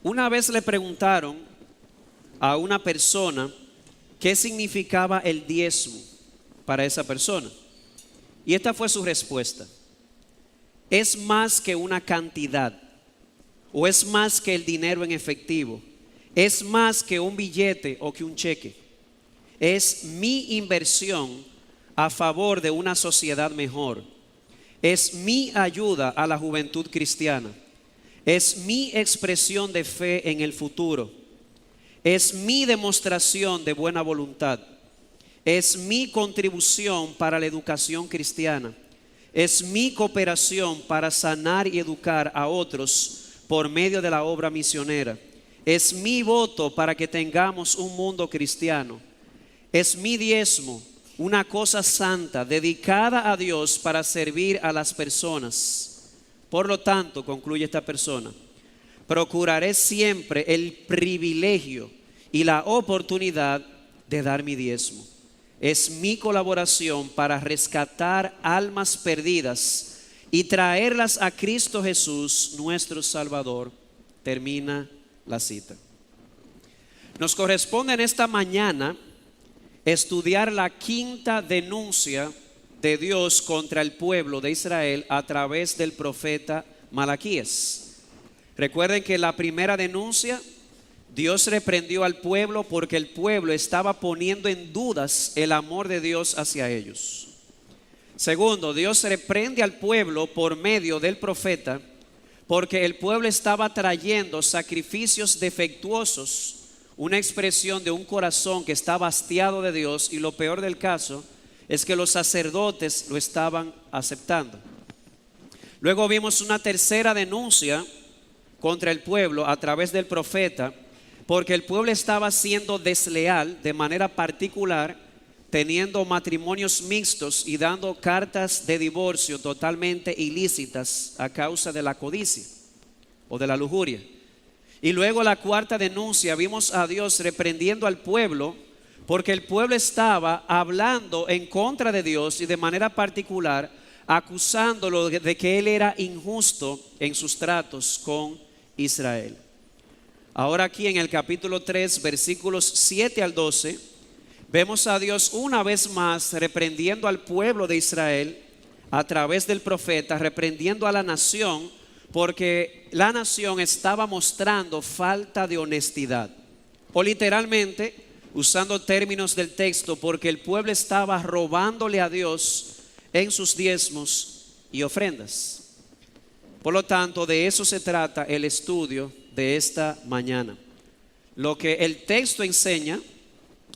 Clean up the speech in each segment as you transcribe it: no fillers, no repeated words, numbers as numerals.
Una vez le preguntaron a una persona qué significaba el diezmo para esa persona. Y esta fue su respuesta: es más que una cantidad, o es más que el dinero en efectivo, es más que un billete o que un cheque. Es mi inversión a favor de una sociedad mejor. Es mi ayuda a la juventud cristiana. Es mi expresión de fe en el futuro. Es mi demostración de buena voluntad. Es mi contribución para la educación cristiana. Es mi cooperación para sanar y educar a otros por medio de la obra misionera. Es mi voto para que tengamos un mundo cristiano. Es mi diezmo, una cosa santa, dedicada a Dios para servir a las personas. Por lo tanto, concluye esta persona, procuraré siempre el privilegio y la oportunidad de dar mi diezmo. Es mi colaboración para rescatar almas perdidas y traerlas a Cristo Jesús, nuestro Salvador. Termina la cita. Nos corresponde en esta mañana estudiar la quinta denuncia de Dios contra el pueblo de Israel a través del profeta Malaquías. Recuerden que la primera denuncia, Dios reprendió al pueblo porque el pueblo estaba poniendo en dudas el amor de Dios hacia ellos. Segundo, Dios reprende al pueblo por medio del profeta porque el pueblo estaba trayendo sacrificios defectuosos, una expresión de un corazón que estaba hastiado de Dios, y lo peor del caso es que los sacerdotes lo estaban aceptando. Luego vimos una tercera denuncia contra el pueblo a través del profeta, porque el pueblo estaba siendo desleal de manera particular, teniendo matrimonios mixtos y dando cartas de divorcio totalmente ilícitas a causa de la codicia o de la lujuria. Y luego la cuarta denuncia, vimos a Dios reprendiendo al pueblo porque el pueblo estaba hablando en contra de Dios y de manera particular acusándolo de que él era injusto en sus tratos con Israel. Ahora aquí en el capítulo 3, versículos 7 al 12, vemos a Dios una vez más reprendiendo al pueblo de Israel a través del profeta, reprendiendo a la nación porque la nación estaba mostrando falta de honestidad. O literalmente, usando términos del texto, porque el pueblo estaba robándole a Dios en sus diezmos y ofrendas. Por lo tanto, de eso se trata el estudio de esta mañana. Lo que el texto enseña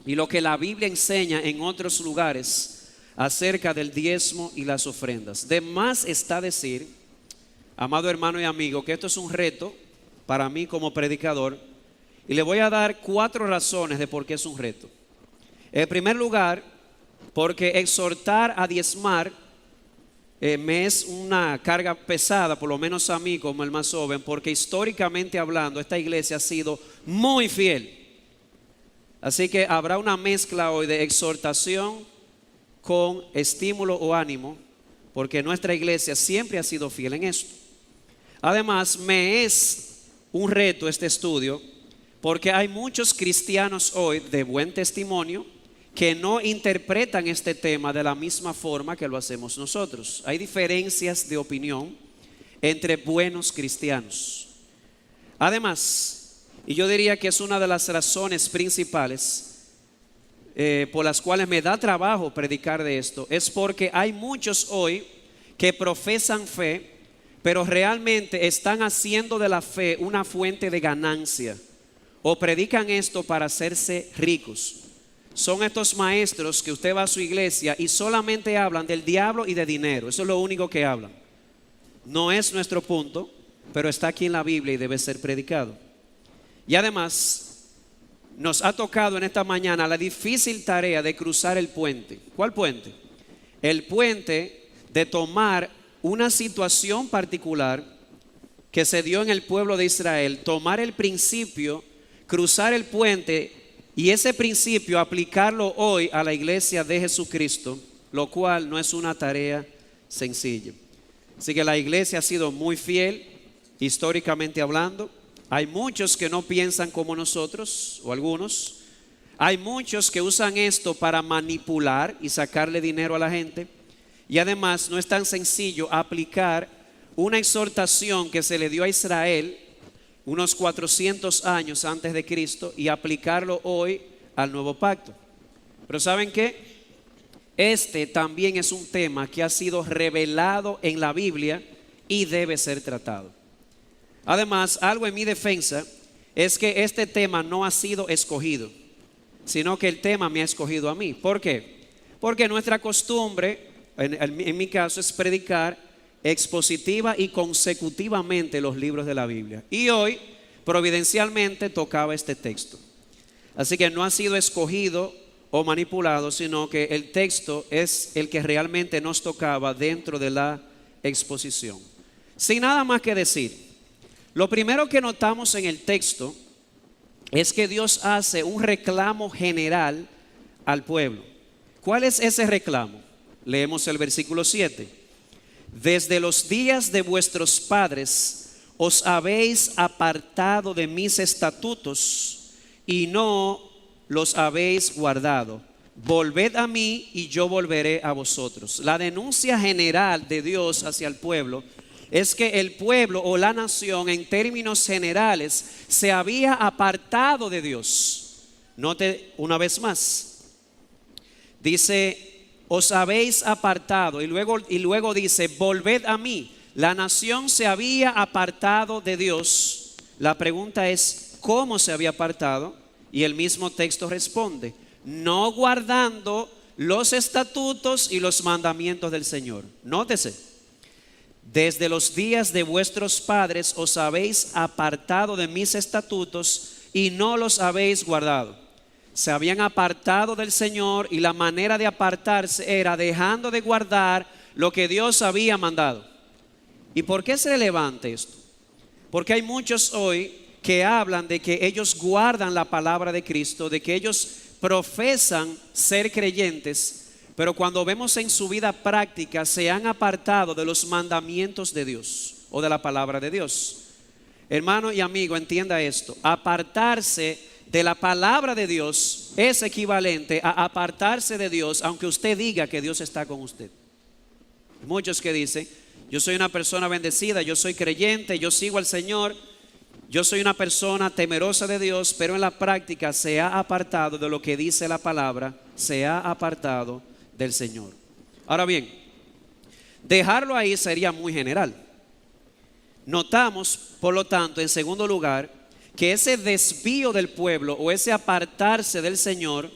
y lo que la Biblia enseña en otros lugares acerca del diezmo y las ofrendas. De más está decir, amado hermano y amigo, que esto es un reto para mí como predicador, y le voy a dar 4 razones de por qué es un reto. En primer lugar, porque exhortar a diezmar me es una carga pesada, por lo menos a mí como el más joven, porque históricamente hablando esta iglesia ha sido muy fiel. Así que habrá una mezcla hoy de exhortación con estímulo o ánimo, porque nuestra iglesia siempre ha sido fiel en esto. Además, me es un reto este estudio porque hay muchos cristianos hoy de buen testimonio que no interpretan este tema de la misma forma que lo hacemos nosotros. Hay diferencias de opinión entre buenos cristianos. Además, y yo diría que es una de las razones principales por las cuales me da trabajo predicar de esto, es porque hay muchos hoy que profesan fe, pero realmente están haciendo de la fe una fuente de ganancia, o predican esto para hacerse ricos. Son estos maestros que usted va a su iglesia y solamente hablan del diablo y de dinero. Eso es lo único que hablan. No es nuestro punto, pero está aquí en la Biblia y debe ser predicado. Y además, nos ha tocado en esta mañana la difícil tarea de cruzar el puente. ¿Cuál puente? El puente de tomar una situación particular que se dio en el pueblo de Israel, tomar el principio, cruzar el puente y ese principio aplicarlo hoy a la iglesia de Jesucristo, lo cual no es una tarea sencilla. Así que la iglesia ha sido muy fiel, históricamente hablando. Hay muchos que no piensan como nosotros, o algunos. Hay muchos que usan esto para manipular y sacarle dinero a la gente. Y además no es tan sencillo aplicar una exhortación que se le dio a Israel unos 400 años antes de Cristo y aplicarlo hoy al nuevo pacto. Pero ¿saben qué? Este también es un tema que ha sido revelado en la Biblia y debe ser tratado. Además, algo en mi defensa es que este tema no ha sido escogido, sino que el tema me ha escogido a mí. ¿Por qué? Porque nuestra costumbre, en mi caso, es predicar expositiva y consecutivamente los libros de la Biblia. Y hoy, providencialmente, tocaba este texto. Así que no ha sido escogido o manipulado, sino que el texto es el que realmente nos tocaba dentro de la exposición. Sin nada más que decir, lo primero que notamos en el texto es que Dios hace un reclamo general al pueblo. ¿Cuál es ese reclamo? Leemos el versículo 7. Desde los días de vuestros padres os habéis apartado de mis estatutos y no los habéis guardado. Volved a mí y yo volveré a vosotros. La denuncia general de Dios hacia el pueblo es que el pueblo o la nación en términos generales se había apartado de Dios. Note una vez más, dice, os habéis apartado y luego dice, volved a mí. La nación se había apartado de Dios. La pregunta es, ¿cómo se había apartado? Y el mismo texto responde, no guardando los estatutos y los mandamientos del Señor. Nótese. Desde los días de vuestros padres os habéis apartado de mis estatutos y no los habéis guardado. Se habían apartado del Señor y la manera de apartarse era dejando de guardar lo que Dios había mandado. ¿Y por qué es relevante esto? Porque hay muchos hoy que hablan de que ellos guardan la palabra de Cristo, de que ellos profesan ser creyentes, pero cuando vemos en su vida práctica se han apartado de los mandamientos de Dios o de la palabra de Dios. Hermano y amigo, entienda esto. Apartarse de la palabra de Dios es equivalente a apartarse de Dios aunque usted diga que Dios está con usted. Muchos que dicen, yo soy una persona bendecida, yo soy creyente, yo sigo al Señor, yo soy una persona temerosa de Dios, pero en la práctica se ha apartado de lo que dice la palabra, se ha apartado del Señor. Ahora bien, dejarlo ahí sería muy general. Notamos, por lo tanto, en segundo lugar, que ese desvío del pueblo o ese apartarse del Señor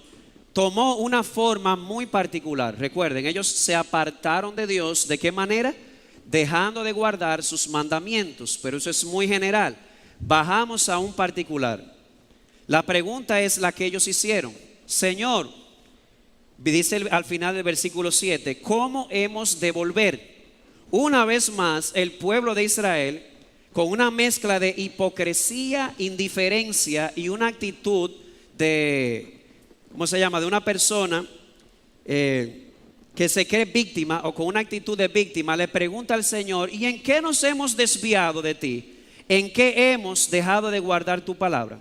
tomó una forma muy particular. Recuerden, ellos se apartaron de Dios. ¿De qué manera? Dejando de guardar sus mandamientos, pero eso es muy general. Bajamos a un particular. La pregunta es la que ellos hicieron. Señor, dice al final del versículo 7, ¿cómo hemos de volver? Una vez más, el pueblo de Israel, con una mezcla de hipocresía, indiferencia y una actitud de, ¿cómo se llama? De una persona que se cree víctima o con una actitud de víctima, le pregunta al Señor, ¿y en qué nos hemos desviado de ti? ¿En qué hemos dejado de guardar tu palabra?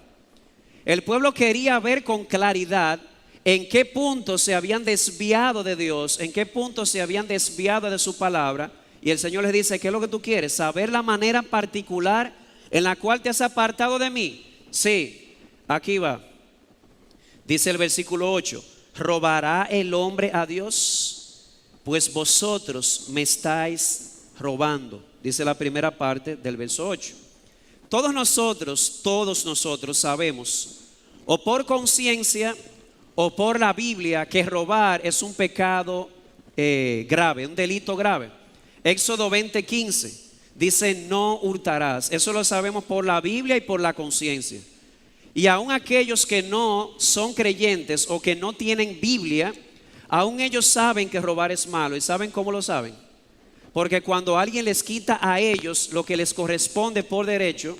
El pueblo quería ver con claridad en qué punto se habían desviado de Dios, en qué punto se habían desviado de su palabra. Y el Señor les dice, ¿qué es lo que tú quieres? ¿Saber la manera particular en la cual te has apartado de mí? Sí, aquí va. Dice el versículo 8, ¿robará el hombre a Dios? Pues vosotros me estáis robando. Dice la primera parte del verso 8. Todos nosotros sabemos, o por conciencia o por la Biblia, que robar es un pecado grave, un delito grave. Éxodo 20:15 dice, no hurtarás. Eso lo sabemos por la Biblia y por la conciencia. Y aún aquellos que no son creyentes o que no tienen Biblia, aún ellos saben que robar es malo. ¿Y saben cómo lo saben? Porque cuando alguien les quita a ellos lo que les corresponde por derecho,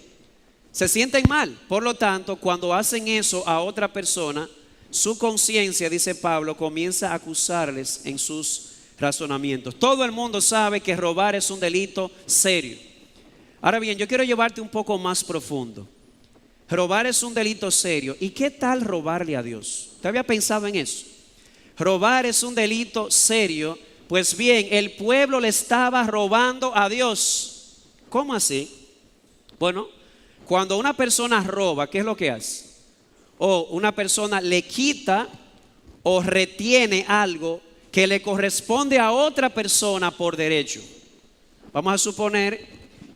se sienten mal. Por lo tanto, cuando hacen eso a otra persona, su conciencia, dice Pablo, comienza a acusarles en sus razonamientos. Todo el mundo sabe que robar es un delito serio. Ahora bien, yo quiero llevarte un poco más profundo. robar es un delito serio. ¿Y qué tal robarle a Dios? ¿Usted había pensado en eso? Robar es un delito serio. Pues bien, el pueblo le estaba robando a Dios. ¿Cómo así? Bueno, cuando una persona roba, ¿qué es lo que hace? O una persona le quita o retiene algo que le corresponde a otra persona por derecho. Vamos a suponer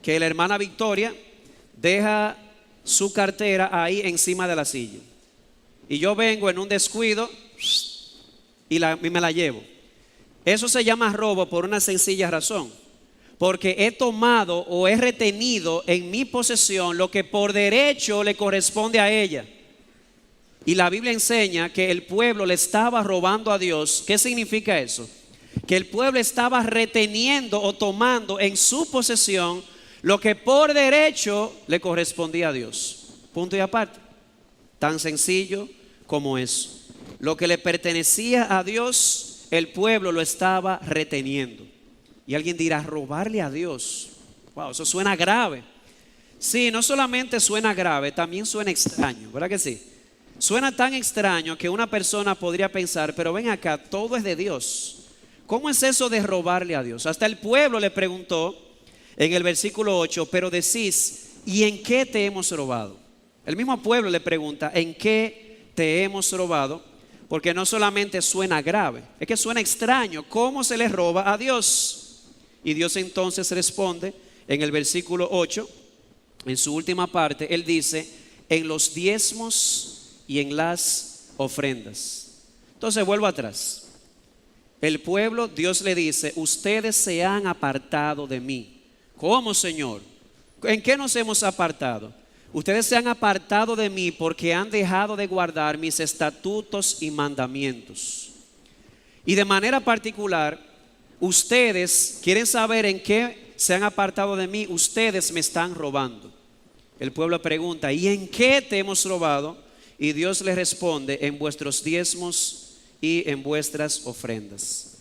que la hermana Victoria deja su cartera ahí encima de la silla. Y yo vengo en un descuido y me la llevo. Eso se llama robo por una sencilla razón. Porque he tomado o he retenido en mi posesión lo que por derecho le corresponde a ella. Y la Biblia enseña que el pueblo le estaba robando a Dios. ¿Qué significa eso? Que el pueblo estaba reteniendo o tomando en su posesión lo que por derecho le correspondía a Dios. Punto y aparte. Tan sencillo como eso. Lo que le pertenecía a Dios, el pueblo lo estaba reteniendo. Y alguien dirá, robarle a Dios. Wow, eso suena grave. Sí, no solamente suena grave, también suena extraño, ¿verdad que sí? Suena tan extraño que una persona podría pensar, pero ven acá, todo es de Dios. ¿Cómo es eso de robarle a Dios? Hasta el pueblo le preguntó en el versículo 8, pero decís, ¿y en qué te hemos robado? El mismo pueblo le pregunta, ¿en qué te hemos robado? Porque no solamente suena grave, es que suena extraño. ¿Cómo se le roba a Dios? Y Dios entonces responde en el versículo 8, en su última parte, Él dice, en los diezmos y en las ofrendas. Entonces vuelvo atrás. El pueblo, Dios le dice, ustedes se han apartado de mí. ¿Cómo, Señor? ¿En qué nos hemos apartado? Ustedes se han apartado de mí porque han dejado de guardar mis estatutos y mandamientos. Y de manera particular, ustedes quieren saber en qué se han apartado de mí. Ustedes me están robando. El pueblo pregunta, ¿y en qué te hemos robado? Y Dios les responde, en vuestros diezmos y en vuestras ofrendas.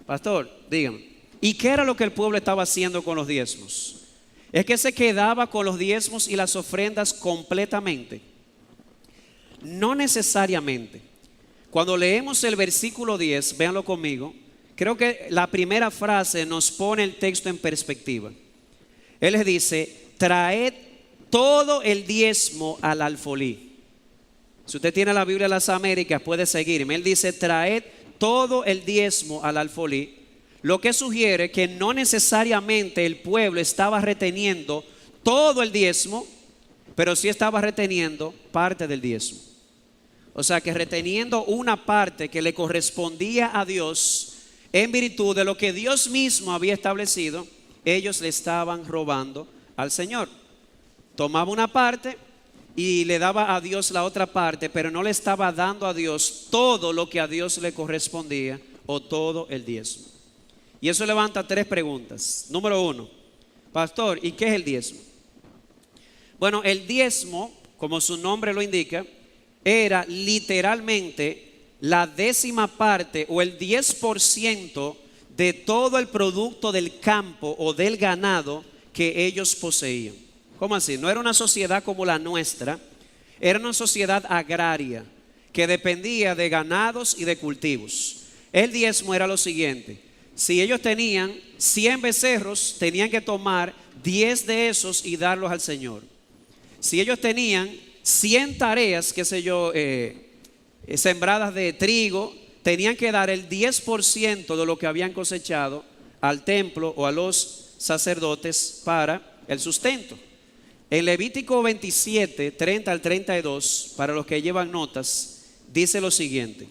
Pastor, dígame, ¿y qué era lo que el pueblo estaba haciendo con los diezmos? ¿Es que se quedaba con los diezmos y las ofrendas completamente? No necesariamente. Cuando leemos el versículo 10, véanlo conmigo, creo que la primera frase nos pone el texto en perspectiva. Él les dice, traed todo el diezmo al alfolí. Si usted tiene la Biblia de las Américas, puede seguirme. Él dice, traed todo el diezmo al alfolí. Lo que sugiere que no necesariamente el pueblo estaba reteniendo todo el diezmo, pero sí estaba reteniendo parte del diezmo. O sea que reteniendo una parte que le correspondía a Dios en virtud de lo que Dios mismo había establecido, ellos le estaban robando al Señor. Tomaba una parte y le daba a Dios la otra parte, pero no le estaba dando a Dios todo lo que a Dios le correspondía o todo el diezmo. Y eso levanta tres preguntas. Número uno, pastor, ¿y qué es el diezmo? Bueno, el diezmo, como su nombre lo indica, era literalmente la décima parte o el 10% de todo el producto del campo o del ganado que ellos poseían. ¿Cómo así? No era una sociedad como la nuestra, era una sociedad agraria que dependía de ganados y de cultivos. El diezmo era lo siguiente: si ellos tenían 100 becerros, tenían que tomar 10 de esos y darlos al Señor. Si ellos tenían 100 tareas, qué sé yo, sembradas de trigo, tenían que dar el 10% de lo que habían cosechado al templo o a los sacerdotes para el sustento. En Levítico 27, 30 al 32, para los que llevan notas, dice lo siguiente: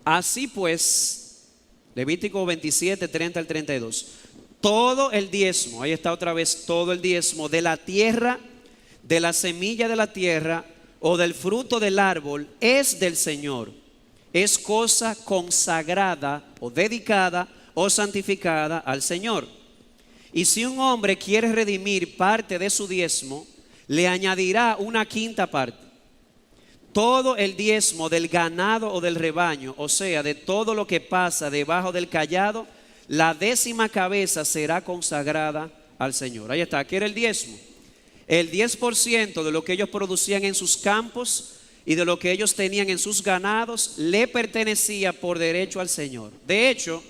así pues, Levítico 27, 30 al 32, todo el diezmo, ahí está otra vez, todo el diezmo de la tierra, de la semilla de la tierra o del fruto del árbol es del Señor. Es cosa consagrada o dedicada o santificada al Señor. Y si un hombre quiere redimir parte de su diezmo, le añadirá una quinta parte. Todo el diezmo del ganado o del rebaño, o sea, de todo lo que pasa debajo del cayado, la décima cabeza será consagrada al Señor. Ahí está, aquí era el diezmo. el 10% de lo que ellos producían en sus campos y de lo que ellos tenían en sus ganados le pertenecía por derecho al Señor. De hecho,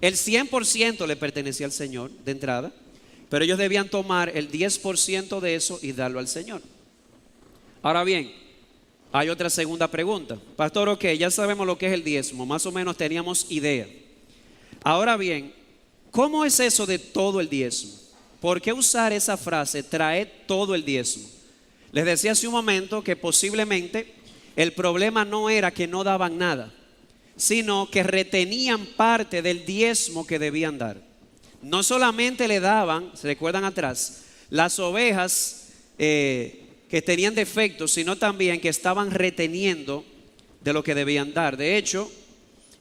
el 100% le pertenecía al Señor de entrada, pero ellos debían tomar el 10% de eso y darlo al Señor. Ahora bien, hay otra segunda pregunta. Pastor, ok, ya sabemos lo que es el diezmo, más o menos teníamos idea. Ahora bien, ¿cómo es eso de todo el diezmo? ¿Por qué usar esa frase, traed todo el diezmo? Les decía hace un momento que posiblemente el problema no era que no daban nada, sino que retenían parte del diezmo que debían dar. No solamente le daban, ¿se recuerdan atrás? Las ovejas que tenían defectos, sino también que estaban reteniendo de lo que debían dar. De hecho,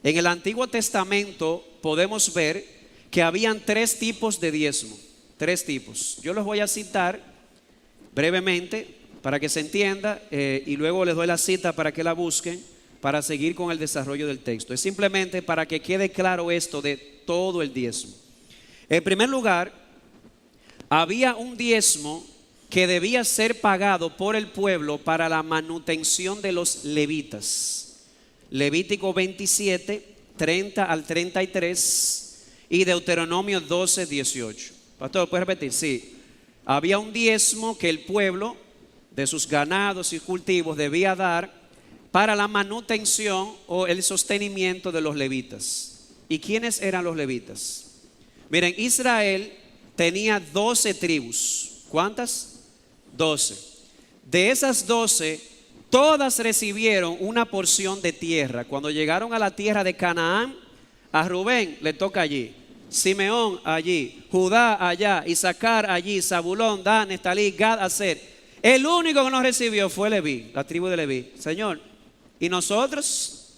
en el Antiguo Testamento podemos ver que habían 3 tipos de diezmo. 3 tipos. Yo los voy a citar brevemente para que se entienda y luego les doy la cita para que la busquen para seguir con el desarrollo del texto. Es simplemente para que quede claro esto de todo el diezmo. En primer lugar, había un diezmo que debía ser pagado por el pueblo para la manutención de los levitas. Levítico 27, 30 al 33 y Deuteronomio 12, 18. Pastor, ¿puedes repetir? Sí. Había un diezmo que el pueblo de sus ganados y cultivos debía dar para la manutención o el sostenimiento de los levitas. ¿Y quiénes eran los levitas? Miren, Israel tenía 12 tribus. ¿Cuántas? 12. De esas 12, todas recibieron una porción de tierra. Cuando llegaron a la tierra de Canaán, a Rubén le toca allí, Simeón allí, Judá allá, Isaacar allí, Zabulón, Dan, Neftalí, Gad, Aser. El único que no recibió fue Leví, la tribu de Leví. Señor, ¿y nosotros?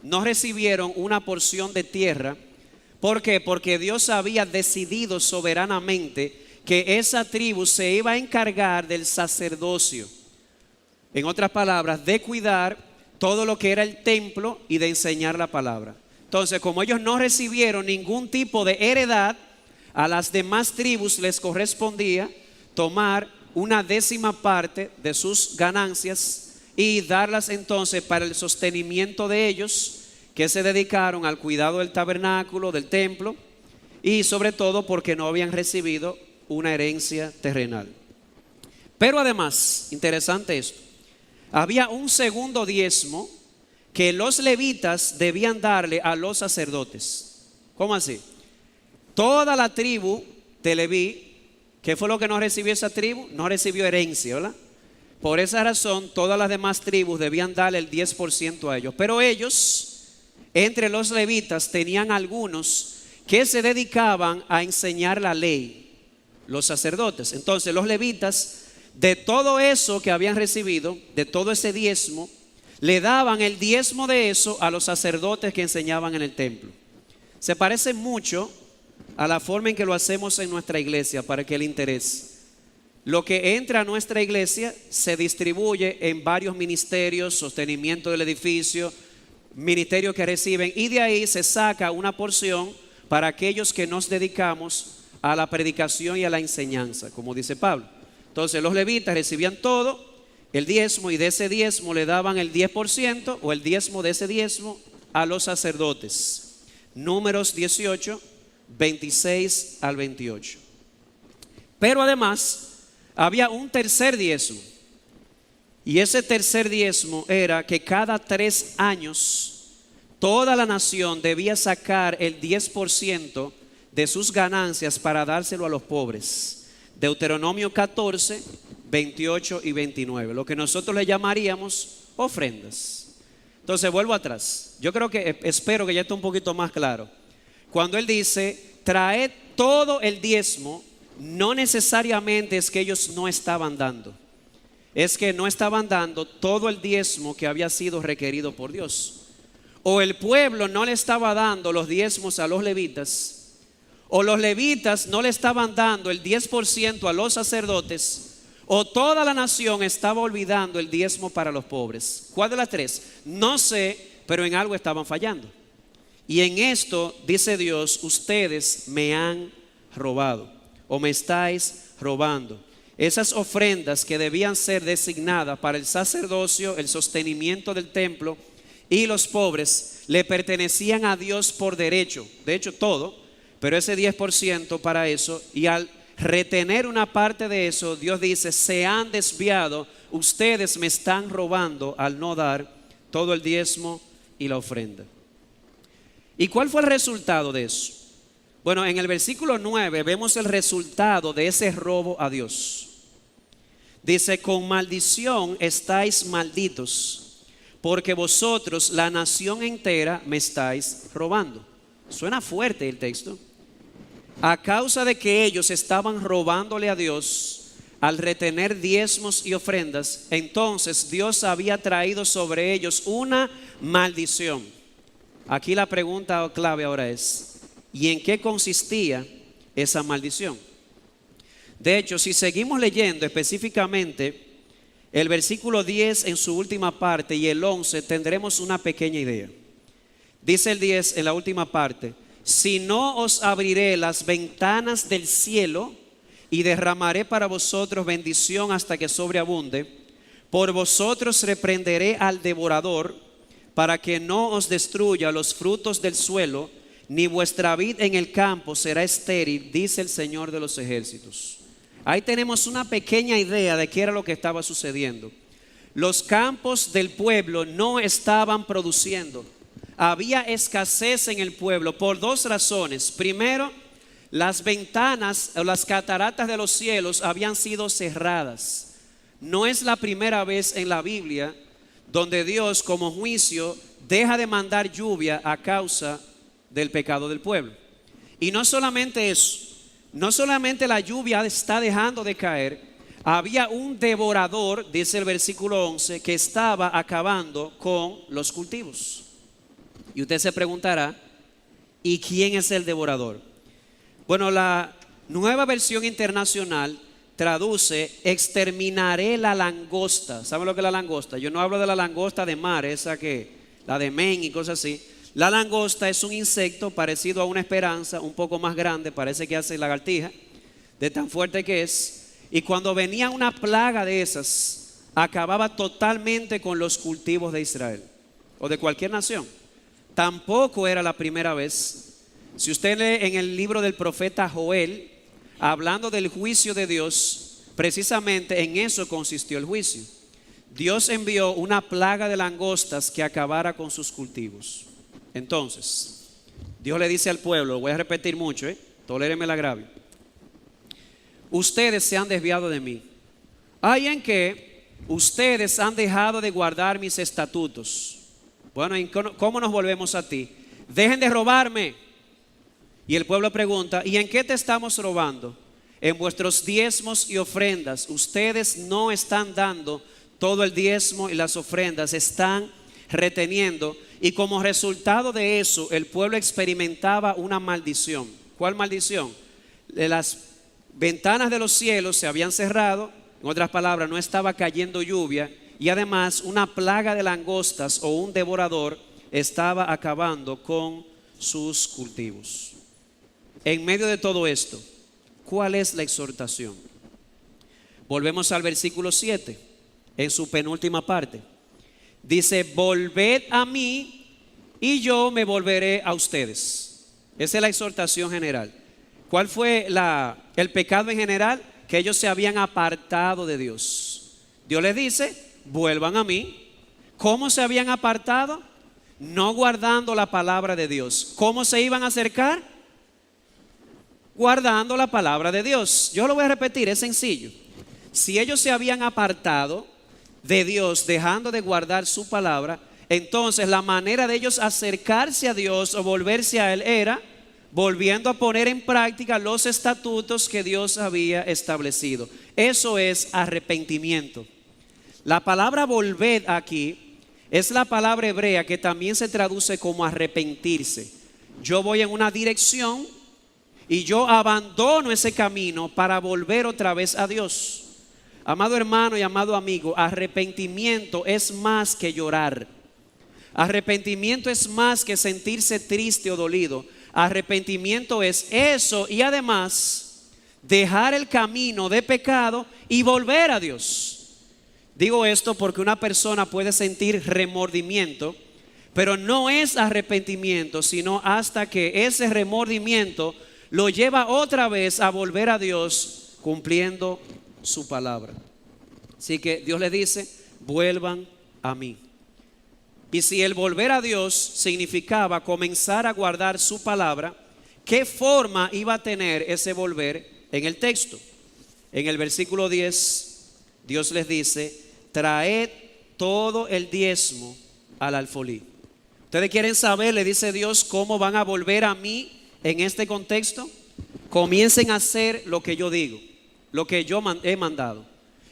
No recibieron una porción de tierra. ¿Por qué? Porque Dios había decidido soberanamente que esa tribu se iba a encargar del sacerdocio. En otras palabras, de cuidar todo lo que era el templo y de enseñar la palabra. Entonces, como ellos no recibieron ningún tipo de heredad, a las demás tribus les correspondía tomar una 10ª parte de sus ganancias y darlas entonces para el sostenimiento de ellos, que se dedicaron al cuidado del tabernáculo, del templo, y sobre todo porque no habían recibido una herencia terrenal. Pero además, interesante esto, había un segundo diezmo que los levitas debían darle a los sacerdotes. ¿Cómo así? Toda la tribu de Leví, ¿qué fue lo que no recibió esa tribu? No recibió herencia, ¿verdad? Por esa razón, todas las demás tribus debían darle el 10% a ellos. Pero ellos, entre los levitas, tenían algunos que se dedicaban a enseñar la ley, los sacerdotes. Entonces, los levitas, de todo eso que habían recibido, de todo ese diezmo, le daban el diezmo de eso a los sacerdotes que enseñaban en el templo. Se parece mucho a la forma en que lo hacemos en nuestra iglesia para que le interese. Lo que entra a nuestra iglesia se distribuye en varios ministerios, sostenimiento del edificio, ministerios que reciben, y de ahí se saca una porción para aquellos que nos dedicamos a la predicación y a la enseñanza, como dice Pablo. Entonces los levitas recibían todo, el diezmo, y de ese diezmo le daban el 10% o el diezmo de ese diezmo a los sacerdotes. Números 18, 26 al 28. Pero además había un tercer diezmo, y ese tercer diezmo era que cada 3 años toda la nación debía sacar el 10% de sus ganancias para dárselo a los pobres. Deuteronomio 14, 28 y 29, lo que nosotros le llamaríamos ofrendas. Entonces vuelvo atrás. Yo creo que, espero que ya esté un poquito más claro. Cuando él dice, traed todo el diezmo, no necesariamente es que ellos no estaban dando. Es que no estaban dando todo el diezmo que había sido requerido por Dios. O el pueblo no le estaba dando los diezmos a los levitas, o los levitas no le estaban dando el 10% a los sacerdotes, o toda la nación estaba olvidando el diezmo para los pobres. ¿Cuál de las 3? No sé, pero en algo estaban fallando. Y en esto dice Dios, ustedes me han robado o me estáis robando. esas ofrendas que debían ser designadas para el sacerdocio, el sostenimiento del templo y los pobres, le pertenecían a Dios por derecho. De hecho, todo, pero ese 10% para eso. Y al retener una parte de eso, Dios dice: se han desviado, ustedes me están robando al no dar todo el diezmo y la ofrenda. ¿Y cuál fue el resultado de eso? Bueno, en el versículo 9 vemos el resultado de ese robo a Dios. Dice: con maldición estáis malditos, porque vosotros, la nación entera, me estáis robando. Suena fuerte el texto. A causa de que ellos estaban robándole a Dios al retener diezmos y ofrendas, entonces Dios había traído sobre ellos una maldición. Aquí la pregunta clave ahora es: ¿y en qué consistía esa maldición? De hecho, si seguimos leyendo específicamente el versículo 10 en su última parte y el 11, tendremos una pequeña idea. Dice el 10 en la última parte: si no os abriré las ventanas del cielo y derramaré para vosotros bendición hasta que sobreabunde, por vosotros reprenderé al devorador, para que no os destruya los frutos del suelo, ni vuestra vid en el campo será estéril, dice el Señor de los ejércitos. Ahí tenemos una pequeña idea de qué era lo que estaba sucediendo. Los campos del pueblo no estaban produciendo. Había escasez en el pueblo por dos razones. Primero, las ventanas o las cataratas de los cielos habían sido cerradas. No es la primera vez en la Biblia donde Dios, como juicio, deja de mandar lluvia a causa del pecado del pueblo. Y no solamente eso, no solamente la lluvia está dejando de caer, había un devorador, dice el versículo 11, que estaba acabando con los cultivos. Y usted se preguntará: ¿y quién es el devorador? Bueno, la Nueva Versión Internacional traduce: exterminaré la langosta. ¿Saben lo que es la langosta? Yo no hablo de la langosta de mar, esa que, la de Maine y cosas así. La langosta es un insecto parecido a una esperanza, un poco más grande, parece que hace lagartija, de tan fuerte que es. Y cuando venía una plaga de esas, acababa totalmente con los cultivos de Israel o de cualquier nación. Tampoco era la primera vez. Si usted lee en el libro del profeta Joel, hablando del juicio de Dios, precisamente en eso consistió el juicio. Dios envió una plaga de langostas que acabara con sus cultivos. Entonces, Dios le dice al pueblo, lo voy a repetir mucho, tolérenme el agravio: ustedes se han desviado de mí. Hay en que ustedes han dejado de guardar mis estatutos. Bueno, ¿cómo nos volvemos a ti? Dejen de robarme. Y el pueblo pregunta: ¿y en qué te estamos robando? En vuestros diezmos y ofrendas. Ustedes no están dando todo el diezmo y las ofrendas, están reteniendo. Y como resultado de eso, el pueblo experimentaba una maldición. ¿Cuál maldición? Las ventanas de los cielos se habían cerrado, en otras palabras, no estaba cayendo lluvia, y además una plaga de langostas o un devorador estaba acabando con sus cultivos. En medio de todo esto, ¿cuál es la exhortación? Volvemos al versículo 7, en su penúltima parte. Dice: volved a mí y yo me volveré a ustedes. Esa es la exhortación general. ¿Cuál fue el pecado en general? Que ellos se habían apartado de Dios. Dios les dice: vuelvan a mí. ¿Cómo se habían apartado? No guardando la palabra de Dios. ¿Cómo se iban a acercar? Guardando la palabra de Dios. Yo lo voy a repetir, es sencillo. Si ellos se habían apartado de Dios, dejando de guardar su palabra, entonces la manera de ellos acercarse a Dios o volverse a Él era volviendo a poner en práctica los estatutos que Dios había establecido. Eso es arrepentimiento. La palabra volver aquí es la palabra hebrea que también se traduce como arrepentirse. Yo voy en una dirección y yo abandono ese camino para volver otra vez a Dios. Amado hermano y amado amigo, arrepentimiento es más que llorar. Arrepentimiento es más que sentirse triste o dolido. Arrepentimiento es eso y además dejar el camino de pecado y volver a Dios. Digo esto porque una persona puede sentir remordimiento, pero no es arrepentimiento, sino hasta que ese remordimiento lo lleva otra vez a volver a Dios cumpliendo su palabra. Así que Dios le dice, vuelvan a mí. Y si el volver a Dios significaba comenzar a guardar su palabra, ¿qué forma iba a tener ese volver en el texto? En el versículo 10, Dios les dice, traed todo el diezmo al alfolí. ¿Ustedes quieren saber, le dice Dios, cómo van a volver a mí en este contexto? Comiencen a hacer lo que yo digo, lo que yo he mandado.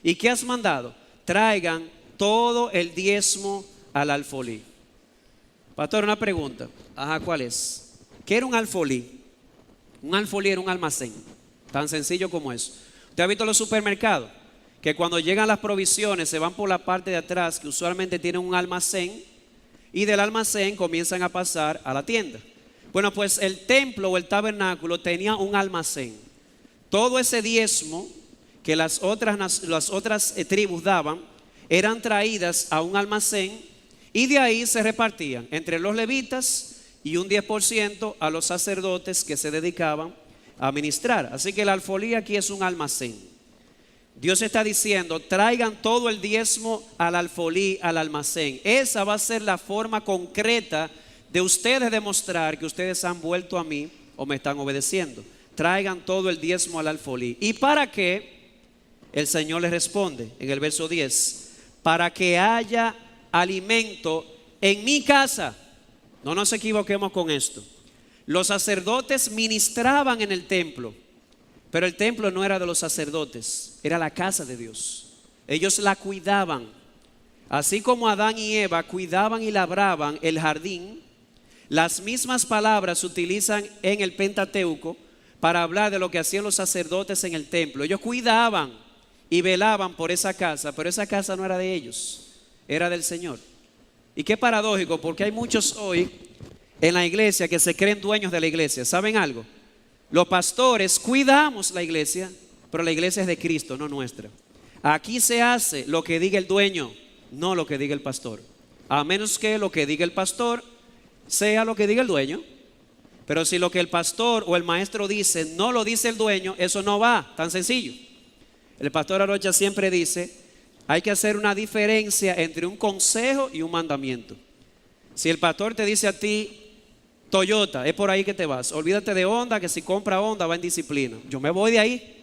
¿Y qué has mandado? Traigan todo el diezmo al alfolí. Pastor, una pregunta. Ajá, ¿cuál es? ¿Qué era un alfolí? Un alfolí era un almacén, tan sencillo como eso. ¿Usted ha visto los supermercados? Que cuando llegan las provisiones se van por la parte de atrás, que usualmente tienen un almacén, y del almacén comienzan a pasar a la tienda. Bueno, pues el templo o el tabernáculo tenía un almacén. Todo ese diezmo que las otras tribus daban eran traídas a un almacén y de ahí se repartían entre los levitas y un 10% a los sacerdotes que se dedicaban a ministrar. Así que el alfolí aquí es un almacén. Dios está diciendo, traigan todo el diezmo al alfolí, al almacén. Esa va a ser la forma concreta de ustedes demostrar que ustedes han vuelto a mí o me están obedeciendo. Traigan todo el diezmo al alfolí. ¿Y para qué? El Señor les responde en el verso 10, para que haya alimento en mi casa. No nos equivoquemos con esto. Los sacerdotes ministraban en el templo, pero el templo no era de los sacerdotes, era la casa de Dios. Ellos la cuidaban. Así como Adán y Eva cuidaban y labraban el jardín, las mismas palabras se utilizan en el Pentateuco para hablar de lo que hacían los sacerdotes en el templo. Ellos cuidaban y velaban por esa casa, pero esa casa no era de ellos, era del Señor. Y qué paradójico, porque hay muchos hoy en la iglesia que se creen dueños de la iglesia. ¿Saben algo? Los pastores cuidamos la iglesia, pero la iglesia es de Cristo, no nuestra. Aquí se hace lo que diga el dueño, no lo que diga el pastor. A menos que lo que diga el pastor sea lo que diga el dueño. Pero si lo que el pastor o el maestro dice no lo dice el dueño, eso no va, tan sencillo. El pastor Arocha siempre dice, hay que hacer una diferencia entre un consejo y un mandamiento. Si el pastor te dice a ti, Toyota, es por ahí que te vas, olvídate de Honda, que si compra Honda va en disciplina. Yo me voy de ahí.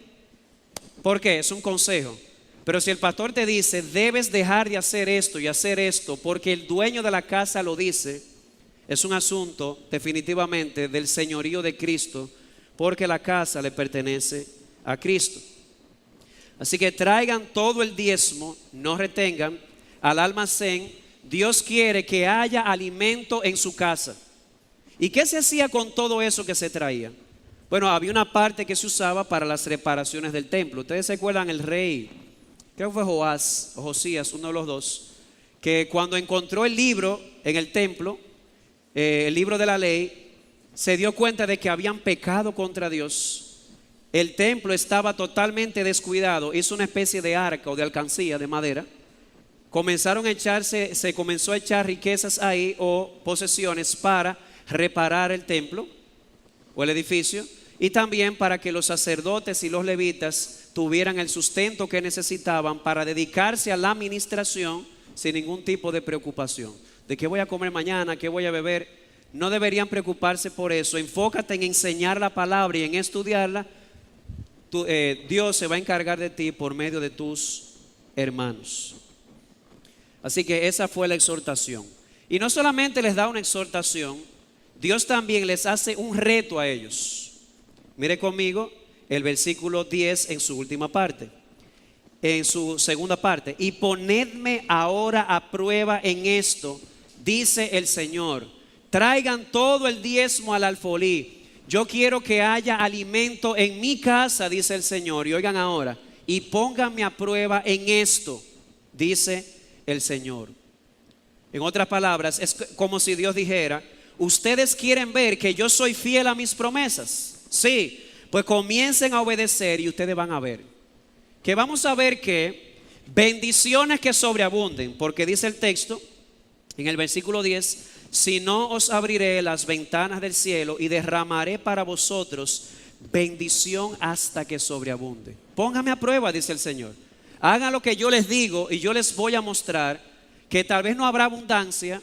¿Por qué? Es un consejo. Pero si el pastor te dice, debes dejar de hacer esto y hacer esto, porque el dueño de la casa lo dice, es un asunto definitivamente del señorío de Cristo, porque la casa le pertenece a Cristo. Así que traigan todo el diezmo, no retengan, al almacén. Dios quiere que haya alimento en su casa. ¿Y qué se hacía con todo eso que se traía? Bueno, había una parte que se usaba para las reparaciones del templo. Ustedes se acuerdan, el rey, creo que fue Joás o Josías, uno de los dos, que cuando encontró el libro en el templo, el libro de la ley, se dio cuenta de que habían pecado contra Dios. El templo estaba totalmente descuidado. Hizo una especie de arca o de alcancía de madera. Se comenzó a echar riquezas ahí o posesiones para reparar el templo o el edificio, y también para que los sacerdotes y los levitas tuvieran el sustento que necesitaban para dedicarse a la administración sin ningún tipo de preocupación. ¿De qué voy a comer mañana? ¿Qué voy a beber? No deberían preocuparse por eso. Enfócate en enseñar la palabra y en estudiarla. Dios se va a encargar de ti por medio de tus hermanos. Así que esa fue la exhortación. Y no solamente les da una exhortación, Dios también les hace un reto a ellos. Mire conmigo el versículo 10 en su última parte. En su segunda parte. Y ponedme ahora a prueba en esto, dice el Señor. Traigan todo el diezmo al alfolí. Yo quiero que haya alimento en mi casa, dice el Señor. Y oigan ahora, y pónganme a prueba en esto, dice el Señor. En otras palabras, es como si Dios dijera, ustedes quieren ver que yo soy fiel a mis promesas. Sí, pues comiencen a obedecer y ustedes van a ver. Que vamos a ver que bendiciones que sobreabunden, porque dice el texto en el versículo 10, si no os abriré las ventanas del cielo y derramaré para vosotros bendición hasta que sobreabunde. Póngame a prueba, dice el Señor. Hagan lo que yo les digo y yo les voy a mostrar que tal vez no habrá abundancia,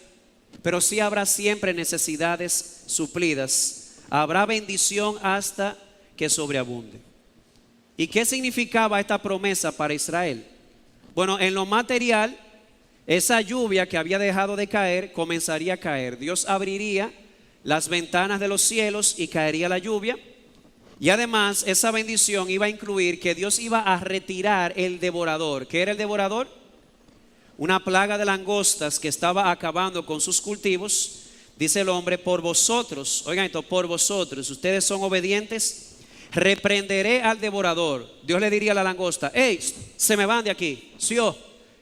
pero sí habrá siempre necesidades suplidas. Habrá bendición hasta que sobreabunde. ¿Y qué significaba esta promesa para Israel? Bueno, en lo material, esa lluvia que había dejado de caer comenzaría a caer. Dios abriría las ventanas de los cielos y caería la lluvia. Y además esa bendición iba a incluir que Dios iba a retirar el devorador. ¿Qué era el devorador? Una plaga de langostas que estaba acabando con sus cultivos. Dice el hombre, por vosotros, oigan esto, por vosotros, ustedes son obedientes, reprenderé al devorador. Dios le diría a la langosta, hey, se me van de aquí, ¿sí o?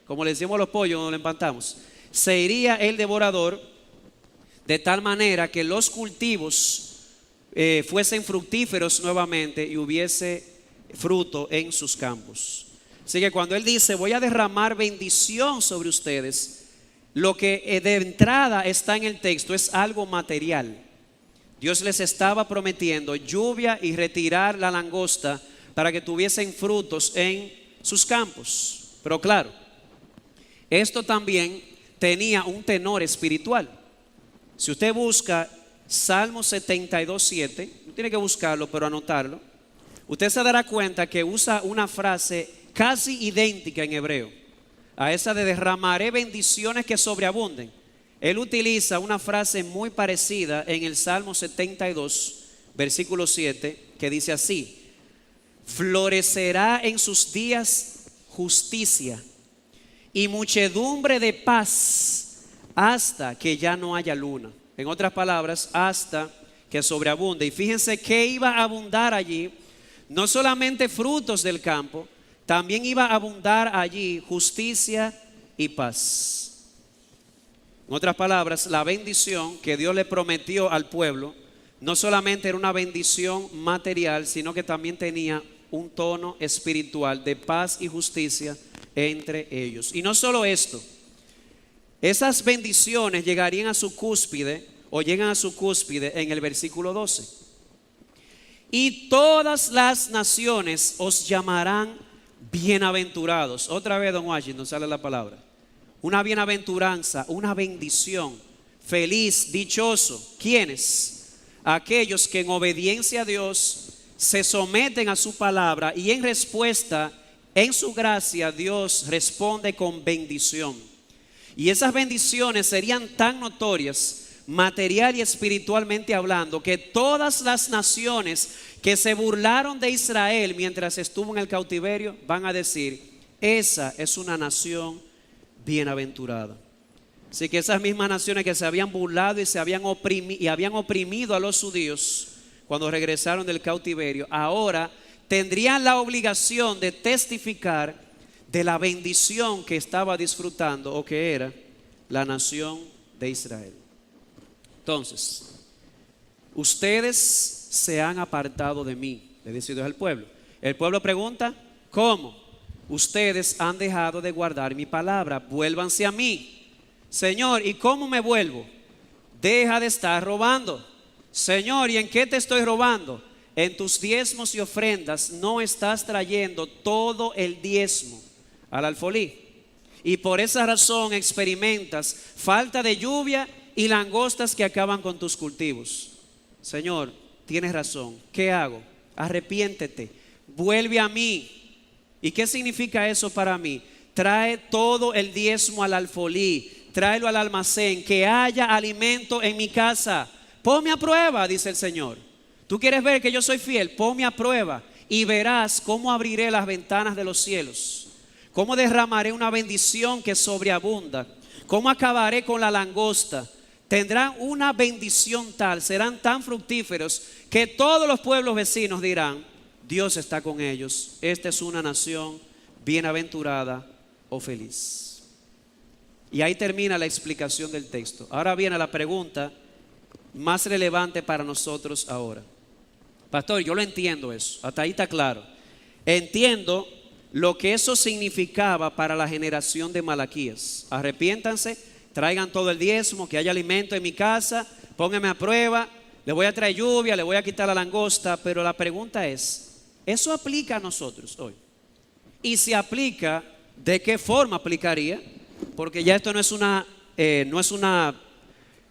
Como le decimos a los pollos cuando le empantamos. Se iría el devorador de tal manera que los cultivos fuesen fructíferos nuevamente y hubiese fruto en sus campos. Así que cuando él dice voy a derramar bendición sobre ustedes, lo que de entrada está en el texto es algo material. Dios les estaba prometiendo lluvia y retirar la langosta para que tuviesen frutos en sus campos. Pero claro, esto también tenía un tenor espiritual. Si usted busca Salmo 72:7, no tiene que buscarlo, pero anotarlo, usted se dará cuenta que usa una frase casi idéntica en hebreo a esa de derramaré bendiciones que sobreabunden. Él utiliza una frase muy parecida en el Salmo 72, versículo 7, que dice así: florecerá en sus días justicia y muchedumbre de paz hasta que ya no haya luna. En otras palabras, hasta que sobreabunde. Y fíjense que iba a abundar allí, no solamente frutos del campo, también iba a abundar allí justicia y paz. En otras palabras, la bendición que Dios le prometió al pueblo no solamente era una bendición material, sino que también tenía un tono espiritual de paz y justicia entre ellos. Y no solo esto, esas bendiciones llegarían a su cúspide o llegan a su cúspide en el versículo 12. Y todas las naciones os llamarán bienaventurados. Otra vez, don Washington, sale la palabra. Una bienaventuranza, una bendición. Feliz, dichoso. ¿Quiénes? Aquellos que en obediencia a Dios se someten a su palabra y en respuesta, en su gracia, Dios responde con bendición. Y esas bendiciones serían tan notorias, material y espiritualmente hablando, que todas las naciones que se burlaron de Israel mientras estuvo en el cautiverio van a decir, esa es una nación bienaventurada. Así que esas mismas naciones que se habían burlado y habían oprimido a los judíos cuando regresaron del cautiverio, ahora tendrían la obligación de testificar de la bendición que estaba disfrutando o que era la nación de Israel. Entonces, ustedes se han apartado de mí, le dice Dios al pueblo. El pueblo pregunta, ¿cómo? Ustedes han dejado de guardar mi palabra, vuélvanse a mí. Señor, ¿y cómo me vuelvo? Deja de estar robando. Señor, ¿y en qué te estoy robando? En tus diezmos y ofrendas no estás trayendo todo el diezmo al alfolí. Y por esa razón experimentas falta de lluvia y langostas que acaban con tus cultivos. Señor, tienes razón. ¿Qué hago? Arrepiéntete. Vuelve a mí. ¿Y qué significa eso para mí? Trae todo el diezmo al alfolí. Tráelo al almacén. Que haya alimento en mi casa. Ponme a prueba, dice el Señor. ¿Tú quieres ver que yo soy fiel? Ponme a prueba y verás cómo abriré las ventanas de los cielos. Cómo derramaré una bendición que sobreabunda. Cómo acabaré con la langosta. Tendrán una bendición tal, serán tan fructíferos que todos los pueblos vecinos dirán, Dios está con ellos. Esta es una nación bienaventurada o feliz. Y ahí termina la explicación del texto. Ahora viene la pregunta más relevante para nosotros ahora. Pastor, yo lo entiendo eso, hasta ahí está claro. Entiendo lo que eso significaba para la generación de Malaquías. Arrepiéntanse, traigan todo el diezmo, que haya alimento en mi casa, pónganme a prueba, le voy a traer lluvia, le voy a quitar la langosta, pero la pregunta es, ¿eso aplica a nosotros hoy? Y si aplica, ¿de qué forma aplicaría? Porque ya esto no es una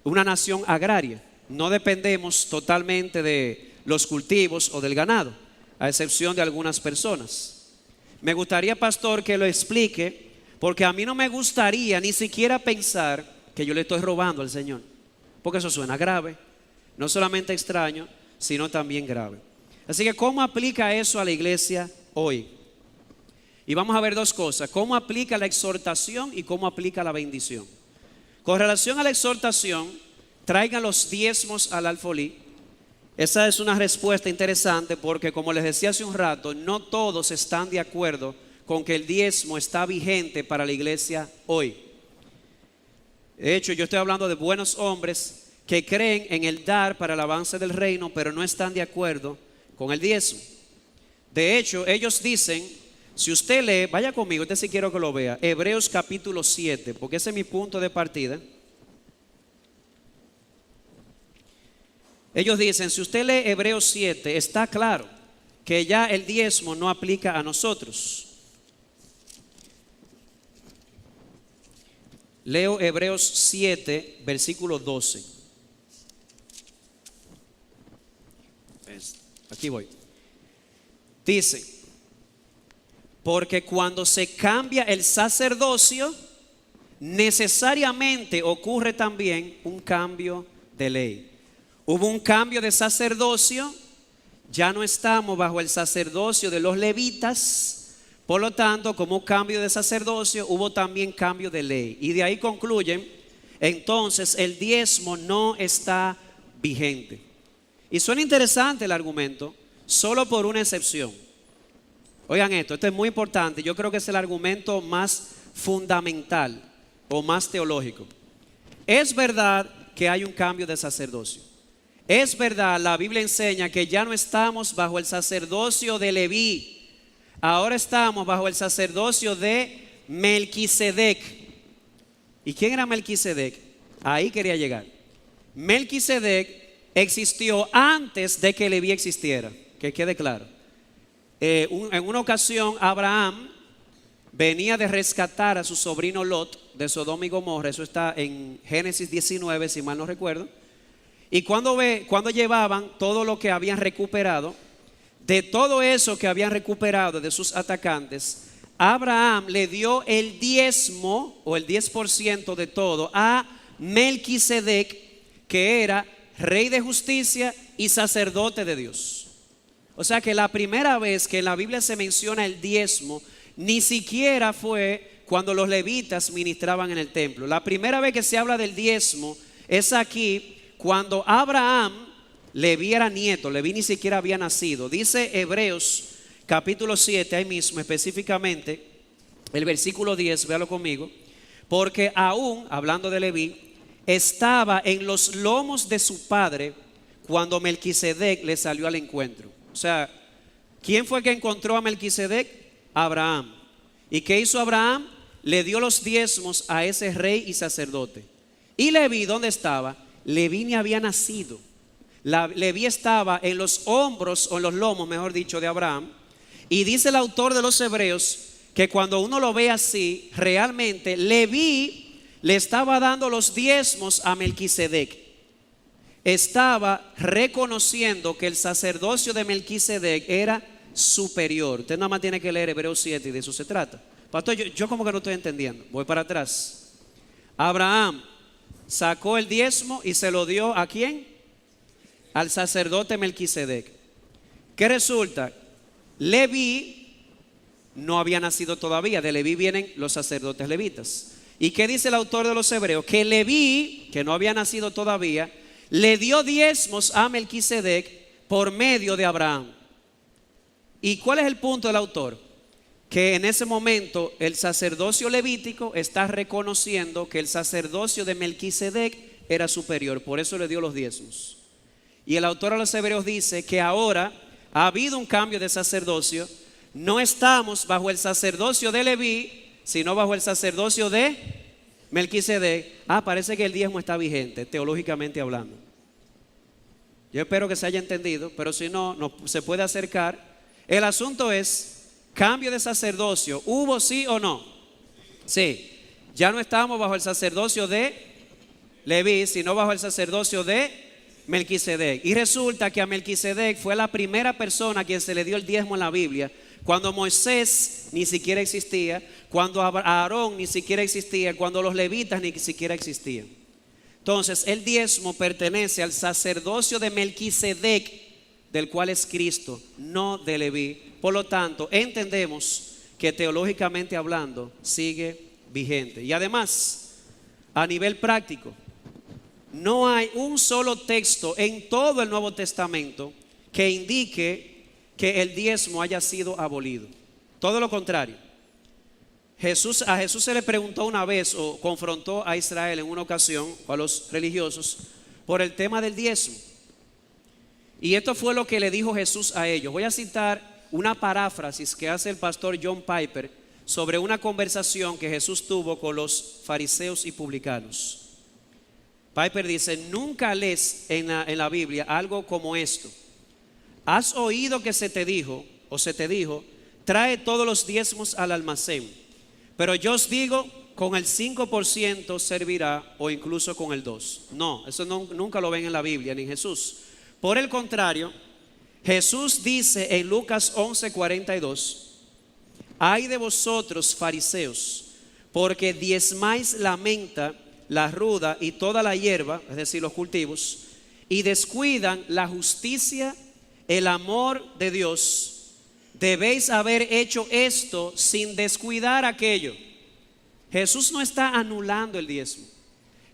nación agraria, no dependemos totalmente de los cultivos o del ganado, a excepción de algunas personas. Me gustaría, pastor, que lo explique, porque a mí no me gustaría ni siquiera pensar que yo le estoy robando al Señor, porque eso suena grave, no solamente extraño, sino también grave. Así que, ¿cómo aplica eso a la iglesia hoy? Y vamos a ver dos cosas: cómo aplica la exhortación y cómo aplica la bendición. Con relación a la exhortación, traigan los diezmos al alfolí. Esa es una respuesta interesante porque, como les decía hace un rato, no todos están de acuerdo con que el diezmo está vigente para la iglesia hoy. De hecho, yo estoy hablando de buenos hombres que creen en el dar para el avance del reino, pero no están de acuerdo con el diezmo. De hecho, ellos dicen, si usted lee, vaya conmigo, usted sí quiero que lo vea, Hebreos capítulo 7, porque ese es mi punto de partida. Ellos dicen, si usted lee Hebreos 7, está claro que ya el diezmo no aplica a nosotros. Leo Hebreos 7, versículo 12. Aquí voy. Dice, porque cuando se cambia el sacerdocio, necesariamente ocurre también un cambio de ley. Hubo un cambio de sacerdocio, ya no estamos bajo el sacerdocio de los levitas, por lo tanto, como cambio de sacerdocio, hubo también cambio de ley. Y de ahí concluyen, entonces el diezmo no está vigente. Y suena interesante el argumento, solo por una excepción. Oigan esto es muy importante, yo creo que es el argumento más fundamental o más teológico. Es verdad que hay un cambio de sacerdocio. Es verdad, la Biblia enseña que ya no estamos bajo el sacerdocio de Leví, ahora estamos bajo el sacerdocio de Melquisedec. ¿Y quién era Melquisedec? Ahí quería llegar. Melquisedec existió antes de que Leví existiera, que quede claro. En una ocasión Abraham venía de rescatar a su sobrino Lot de Sodoma y Gomorra, eso está en Génesis 19 si mal no recuerdo. Y cuando llevaban todo lo que habían recuperado, de todo eso que habían recuperado de sus atacantes, Abraham le dio el diezmo o el 10% de todo a Melquisedec, que era rey de justicia y sacerdote de Dios. O sea que la primera vez que en la Biblia se menciona el diezmo, ni siquiera fue cuando los levitas ministraban en el templo. La primera vez que se habla del diezmo es aquí, cuando Abraham, Leví era nieto, Leví ni siquiera había nacido. Dice Hebreos capítulo 7, ahí mismo específicamente, el versículo 10, véalo conmigo. Porque aún, hablando de Leví, estaba en los lomos de su padre cuando Melquisedec le salió al encuentro. O sea, ¿quién fue que encontró a Melquisedec? Abraham. ¿Y qué hizo Abraham? Le dio los diezmos a ese rey y sacerdote. ¿Y Leví dónde estaba? Leví ni había nacido. Leví estaba en los hombros o en los lomos, mejor dicho, de Abraham. Y dice el autor de los Hebreos que cuando uno lo ve así, realmente Leví le estaba dando los diezmos a Melquisedec. Estaba reconociendo que el sacerdocio de Melquisedec era superior. Usted nada más tiene que leer Hebreos 7 y de eso se trata. Pastor, yo como que no estoy entendiendo. Voy para atrás. Abraham sacó el diezmo y se lo dio ¿a quién? Al sacerdote Melquisedec. ¿Qué resulta? Leví no había nacido todavía. De Leví vienen los sacerdotes levitas. ¿Y qué dice el autor de los Hebreos? Que Leví, que no había nacido todavía, le dio diezmos a Melquisedec por medio de Abraham. ¿Y cuál es el punto del autor? Que en ese momento el sacerdocio levítico está reconociendo que el sacerdocio de Melquisedec era superior, por eso le dio los diezmos. Y el autor a los Hebreos dice que ahora ha habido un cambio de sacerdocio. No estamos bajo el sacerdocio de Leví, sino bajo el sacerdocio de Melquisedec. Parece que el diezmo está vigente, teológicamente hablando. Yo espero que se haya entendido, pero si no, no se puede acercar. El asunto es, cambio de sacerdocio, ¿hubo sí o no? Sí, ya no estamos bajo el sacerdocio de Leví, sino bajo el sacerdocio de Melquisedec. Y resulta que a Melquisedec fue la primera persona a quien se le dio el diezmo en la Biblia, cuando Moisés ni siquiera existía, cuando Aarón ni siquiera existía, cuando los levitas ni siquiera existían. Entonces el diezmo pertenece al sacerdocio de Melquisedec, del cual es Cristo, no de Leví. Por lo tanto, entendemos que teológicamente hablando sigue vigente. Y además, a nivel práctico, no hay un solo texto en todo el Nuevo Testamento que indique que el diezmo haya sido abolido. Todo lo contrario. A Jesús se le preguntó una vez, o confrontó a Israel en una ocasión, o a los religiosos, por el tema del diezmo. Y esto fue lo que le dijo Jesús a ellos. Voy a citar una paráfrasis que hace el pastor John Piper sobre una conversación que Jesús tuvo con los fariseos y publicanos. Piper dice: nunca lees en la Biblia algo como esto. Has oído que se te dijo, trae todos los diezmos al almacén. Pero yo os digo, con el 5% servirá, o incluso con el 2%. No, eso nunca lo ven en la Biblia, ni en Jesús. Por el contrario, Jesús dice en Lucas 11:42: ay de vosotros, fariseos, porque diezmáis la menta, la ruda y toda la hierba, es decir, los cultivos, y descuidan la justicia, el amor de Dios. Debéis haber hecho esto sin descuidar aquello. Jesús no está anulando el diezmo.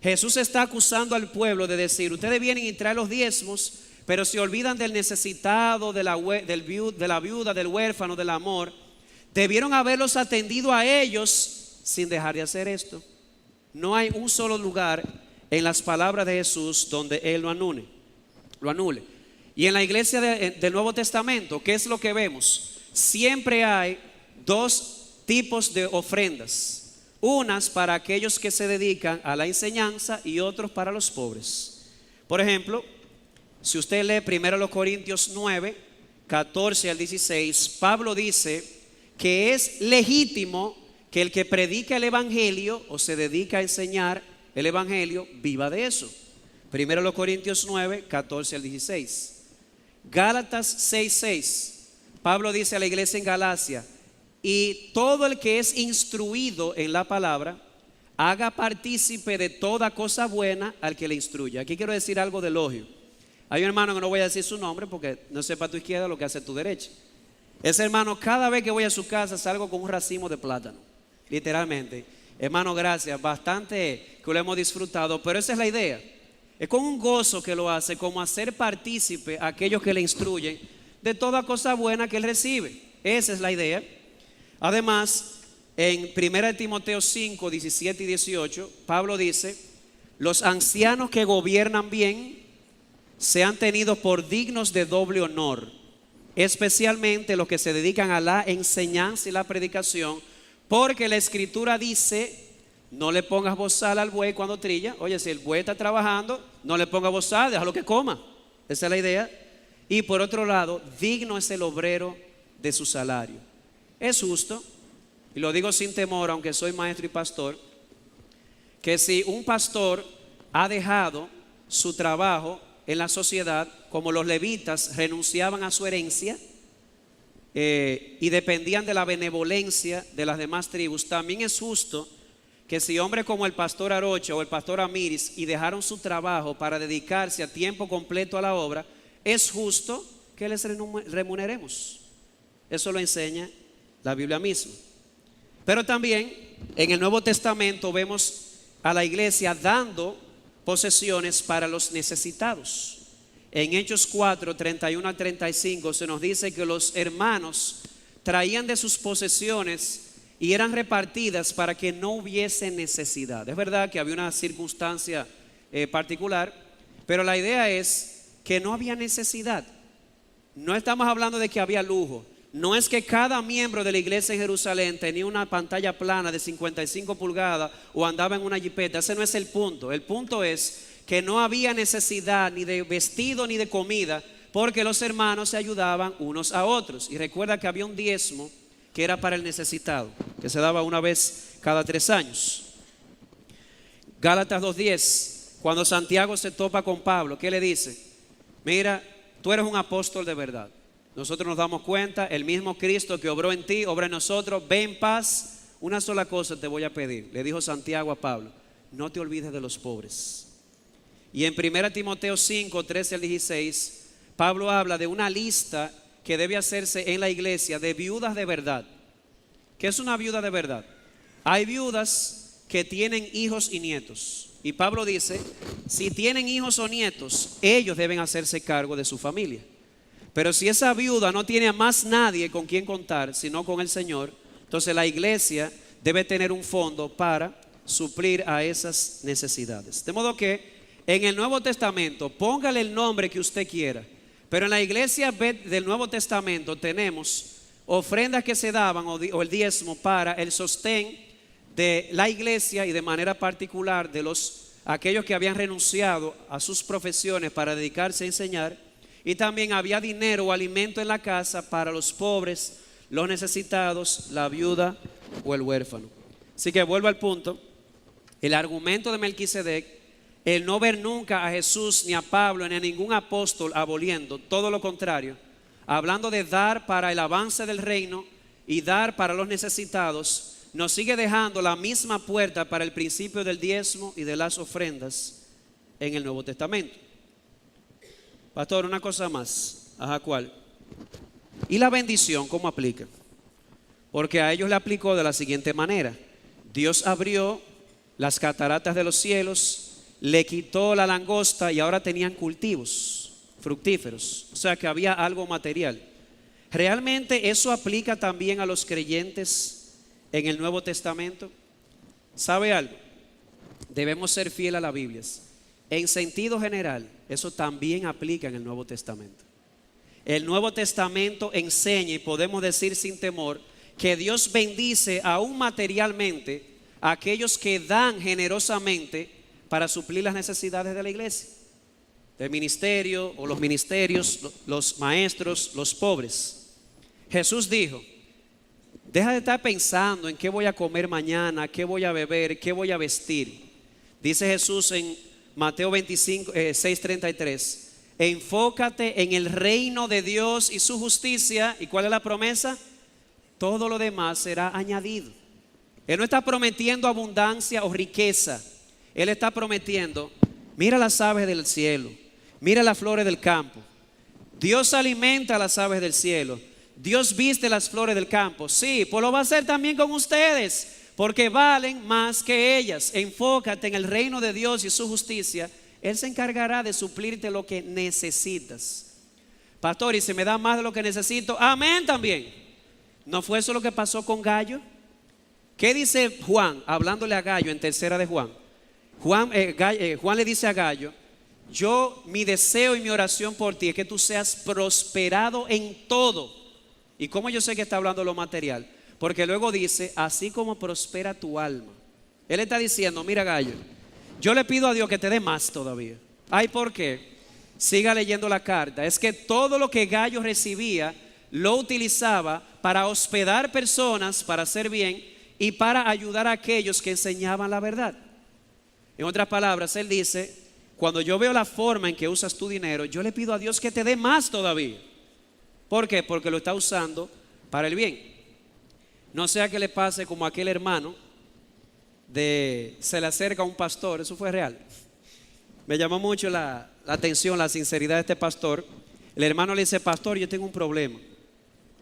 Jesús está acusando al pueblo de decir: ustedes vienen y traen los diezmos, pero se olvidan del necesitado, de la viuda, del huérfano, del amor. Debieron haberlos atendido a ellos sin dejar de hacer esto. No hay un solo lugar en las palabras de Jesús donde Él lo anule. Y en la iglesia del Nuevo Testamento, ¿qué es lo que vemos? Siempre hay dos tipos de ofrendas. Unas para aquellos que se dedican a la enseñanza y otros para los pobres. Por ejemplo, si usted lee 1 Corintios 9, 14 al 16, Pablo dice que es legítimo que el que predica el evangelio o se dedica a enseñar el evangelio viva de eso. 1 Corintios 9, 14 al 16. Gálatas 6:6, Pablo dice a la iglesia en Galacia: y todo el que es instruido en la palabra, haga partícipe de toda cosa buena al que le instruya. Aquí quiero decir algo de elogio. Hay un hermano que no voy a decir su nombre porque no sepa tu izquierda lo que hace tu derecha. Ese hermano, cada vez que voy a su casa salgo con un racimo de plátano, literalmente. Hermano, gracias, bastante que lo hemos disfrutado, pero esa es la idea. Es con un gozo que lo hace, como hacer partícipe a aquellos que le instruyen de toda cosa buena que él recibe. Esa es la idea. Además, en 1 Timoteo 5, 17 y 18, Pablo dice: los ancianos que gobiernan bien sean tenidos por dignos de doble honor, especialmente los que se dedican a la enseñanza y la predicación, porque la Escritura dice: no le pongas bozal al buey cuando trilla. Oye, si el buey está trabajando, no le pongas bozal, déjalo que coma. Esa es la idea. Y por otro lado, digno es el obrero de su salario. Es justo, y lo digo sin temor, aunque soy maestro y pastor, que si un pastor ha dejado su trabajo en la sociedad, como los levitas renunciaban a su herencia y dependían de la benevolencia de las demás tribus, también es justo que si hombres como el pastor Arocha o el pastor Amiris y dejaron su trabajo para dedicarse a tiempo completo a la obra, es justo que les remuneremos. Eso lo enseña la Biblia misma. Pero también en el Nuevo Testamento vemos a la iglesia dando posesiones para los necesitados. En Hechos 4, 31 a 35 se nos dice que los hermanos traían de sus posesiones y eran repartidas para que no hubiese necesidad. Es verdad que había una circunstancia particular, pero la idea es que no había necesidad. No estamos hablando de que había lujo. No es que cada miembro de la iglesia en Jerusalén tenía una pantalla plana de 55 pulgadas o andaba en una jipeta. Ese no es el punto. El punto es que no había necesidad ni de vestido ni de comida, porque los hermanos se ayudaban unos a otros. Y recuerda que había un diezmo que era para el necesitado, que se daba una vez cada 3 años. Gálatas 2:10, cuando Santiago se topa con Pablo, ¿qué le dice? Mira, tú eres un apóstol de verdad. Nosotros nos damos cuenta, el mismo Cristo que obró en ti, obra en nosotros. Ve en paz, una sola cosa te voy a pedir. Le dijo Santiago a Pablo, no te olvides de los pobres. Y en 1 Timoteo 5, 13 al 16, Pablo habla de una lista que debe hacerse en la iglesia de viudas de verdad. ¿Qué es una viuda de verdad? Hay viudas que tienen hijos y nietos. Y Pablo dice, si tienen hijos o nietos, ellos deben hacerse cargo de su familia. Pero si esa viuda no tiene a más nadie con quien contar, sino con el Señor, entonces la iglesia debe tener un fondo para suplir a esas necesidades. De modo que en el Nuevo Testamento, póngale el nombre que usted quiera, pero en la iglesia del Nuevo Testamento tenemos ofrendas que se daban o el diezmo para el sostén de la iglesia y de manera particular de aquellos que habían renunciado a sus profesiones para dedicarse a enseñar. Y también había dinero o alimento en la casa para los pobres, los necesitados, la viuda o el huérfano. Así que vuelvo al punto. El argumento de Melquisedec, el no ver nunca a Jesús ni a Pablo ni a ningún apóstol aboliendo, todo lo contrario, hablando de dar para el avance del reino y dar para los necesitados, nos sigue dejando la misma puerta para el principio del diezmo y de las ofrendas en el Nuevo Testamento. Pastor, una cosa más. Ajá, ¿cuál? ¿Y la bendición cómo aplica? Porque a ellos le aplicó de la siguiente manera. Dios abrió las cataratas de los cielos, le quitó la langosta y ahora tenían cultivos fructíferos. O sea que había algo material. ¿Realmente eso aplica también a los creyentes en el Nuevo Testamento? ¿Sabe algo? Debemos ser fieles a la Biblia. En sentido general, eso también aplica en el Nuevo Testamento. El Nuevo Testamento enseña, y podemos decir sin temor, que Dios bendice aún materialmente a aquellos que dan generosamente para suplir las necesidades de la iglesia, del ministerio o los ministerios, los maestros, los pobres. Jesús dijo, deja de estar pensando en qué voy a comer mañana, qué voy a beber, qué voy a vestir. Dice Jesús en Mateo 25, 6:33, enfócate en el reino de Dios y su justicia. ¿Y cuál es la promesa? Todo lo demás será añadido. Él no está prometiendo abundancia o riqueza. Él está prometiendo, mira las aves del cielo, mira las flores del campo. Dios alimenta a las aves del cielo. Dios viste las flores del campo. Sí, pues lo va a hacer también con ustedes, porque valen más que ellas. Enfócate en el reino de Dios y su justicia. Él se encargará de suplirte lo que necesitas. Pastor, ¿y si me da más de lo que necesito? Amén también. ¿No fue eso lo que pasó con Gallo? ¿Qué dice Juan, hablándole a Gallo en tercera de Juan? Juan le dice a Gallo, mi deseo y mi oración por ti es que tú seas prosperado en todo. ¿Y cómo yo sé que está hablando de lo material? Porque luego dice, así como prospera tu alma. Él está diciendo, mira Gallo, yo le pido a Dios que te dé más todavía. Ay, ¿por qué? Siga leyendo la carta. Es que todo lo que Gallo recibía lo utilizaba para hospedar personas, para hacer bien y para ayudar a aquellos que enseñaban la verdad. En otras palabras, él dice, cuando yo veo la forma en que usas tu dinero, yo le pido a Dios que te dé más todavía. ¿Por qué? Porque lo está usando para el bien. No sea que le pase como aquel hermano se le acerca a un pastor. Eso fue real. Me llamó mucho la atención, la sinceridad de este pastor. El hermano le dice, pastor, yo tengo un problema.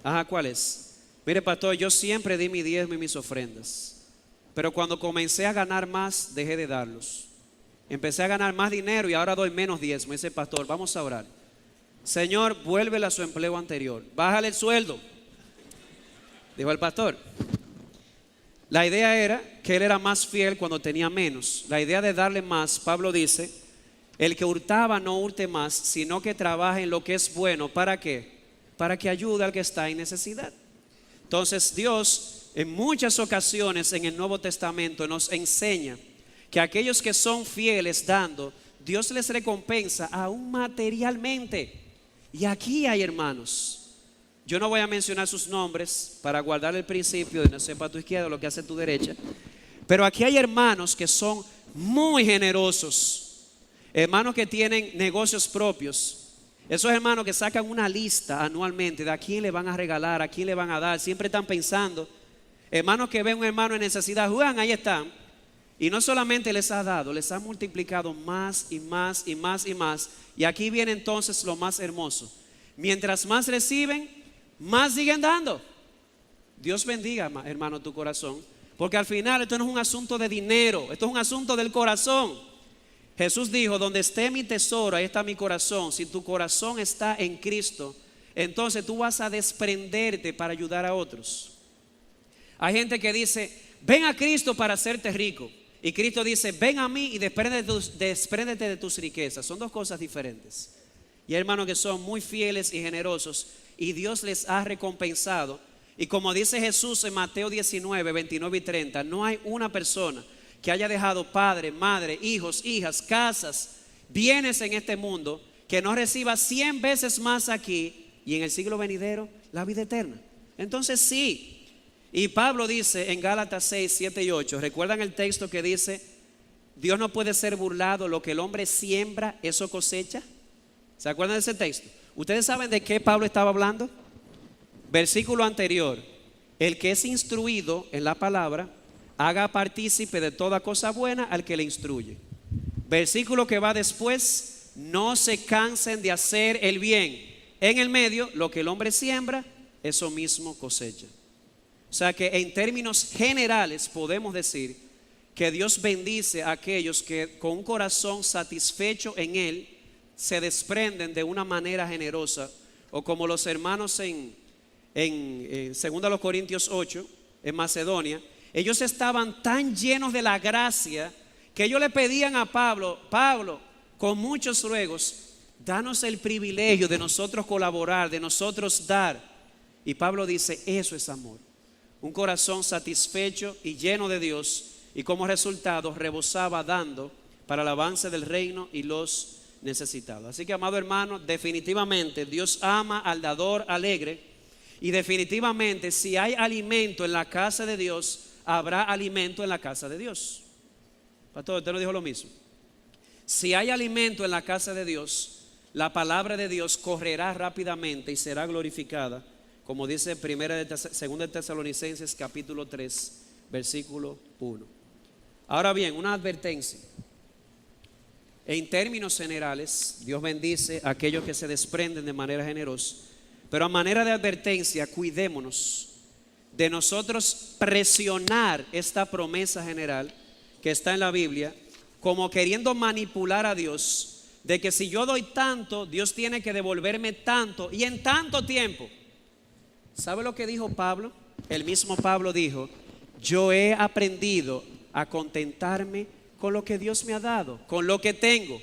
Ajá, ¿cuál es? Mire, pastor, yo siempre di mi diezmo y mis ofrendas, pero cuando comencé a ganar más, dejé de darlos. Empecé a ganar más dinero y ahora doy menos diezmo. Dice, pastor, vamos a orar. Señor, vuélvele a su empleo anterior, bájale el sueldo, dijo el pastor. La idea era que él era más fiel cuando tenía menos. La idea de darle más, Pablo dice El que hurtaba no hurte más, sino que trabaje en lo que es bueno. ¿Para qué? Para que ayude al que está en necesidad. Entonces Dios en muchas ocasiones en el Nuevo Testamento nos enseña que aquellos que son fieles dando, Dios les recompensa aún materialmente. Y aquí hay hermanos, yo no voy a mencionar sus nombres para guardar el principio de no sepa a tu izquierda lo que hace tu derecha, pero aquí hay hermanos que son muy generosos, hermanos que tienen negocios propios. Esos hermanos que sacan una lista anualmente de a quién le van a regalar, a quién le van a dar, siempre están pensando. Hermanos que ven un hermano en necesidad, Juan, ahí están. Y no solamente les ha dado, les ha multiplicado más y más y más y más. Y aquí viene entonces lo más hermoso. Mientras más reciben, más siguen dando. Dios bendiga, hermano, tu corazón. Porque al final esto no es un asunto de dinero, esto es un asunto del corazón. Jesús dijo, donde esté mi tesoro, ahí está mi corazón. Si tu corazón está en Cristo, entonces tú vas a desprenderte para ayudar a otros. Hay gente que dice, ven a Cristo para hacerte rico. Y Cristo dice, ven a mí y despréndete de tus riquezas. Son dos cosas diferentes. Y hay hermanos que son muy fieles y generosos y Dios les ha recompensado. Y como dice Jesús en Mateo 19, 29 y 30, no hay una persona que haya dejado padre, madre, hijos, hijas, casas, bienes en este mundo, que no reciba 100 veces más aquí y en el siglo venidero la vida eterna. Entonces sí. Y Pablo dice en Gálatas 6, 7 y 8, ¿recuerdan el texto que dice, Dios no puede ser burlado, lo que el hombre siembra, eso cosecha? ¿Se acuerdan de ese texto? ¿Ustedes saben de qué Pablo estaba hablando? Versículo anterior, el que es instruido en la palabra, haga partícipe de toda cosa buena al que le instruye. Versículo que va después, no se cansen de hacer el bien. En el medio, lo que el hombre siembra, eso mismo cosecha. O sea que en términos generales podemos decir que Dios bendice a aquellos que con un corazón satisfecho en Él se desprenden de una manera generosa, o como los hermanos en 2 Corintios 8 en Macedonia, ellos estaban tan llenos de la gracia que ellos le pedían a Pablo, con muchos ruegos, danos el privilegio de nosotros colaborar, de nosotros dar. Y Pablo dice, eso es amor. Un corazón satisfecho y lleno de Dios, y como resultado rebosaba dando para el avance del reino y los necesitados. Así que, amado hermano, definitivamente Dios ama al dador alegre, y definitivamente si hay alimento en la casa de Dios, habrá alimento en la casa de Dios. Pastor, usted no dijo lo mismo. Si hay alimento en la casa de Dios, la palabra de Dios correrá rápidamente y será glorificada, como dice 2 Tesalonicenses capítulo 3 versículo 1. Ahora bien, una advertencia. En términos generales, Dios bendice a aquellos que se desprenden de manera generosa, pero a manera de advertencia, cuidémonos de nosotros presionar esta promesa general que está en la Biblia, como queriendo manipular a Dios, de que si yo doy tanto, Dios tiene que devolverme tanto y en tanto tiempo. ¿Sabe lo que dijo Pablo? El mismo Pablo dijo, yo he aprendido a contentarme con lo que Dios me ha dado, con lo que tengo.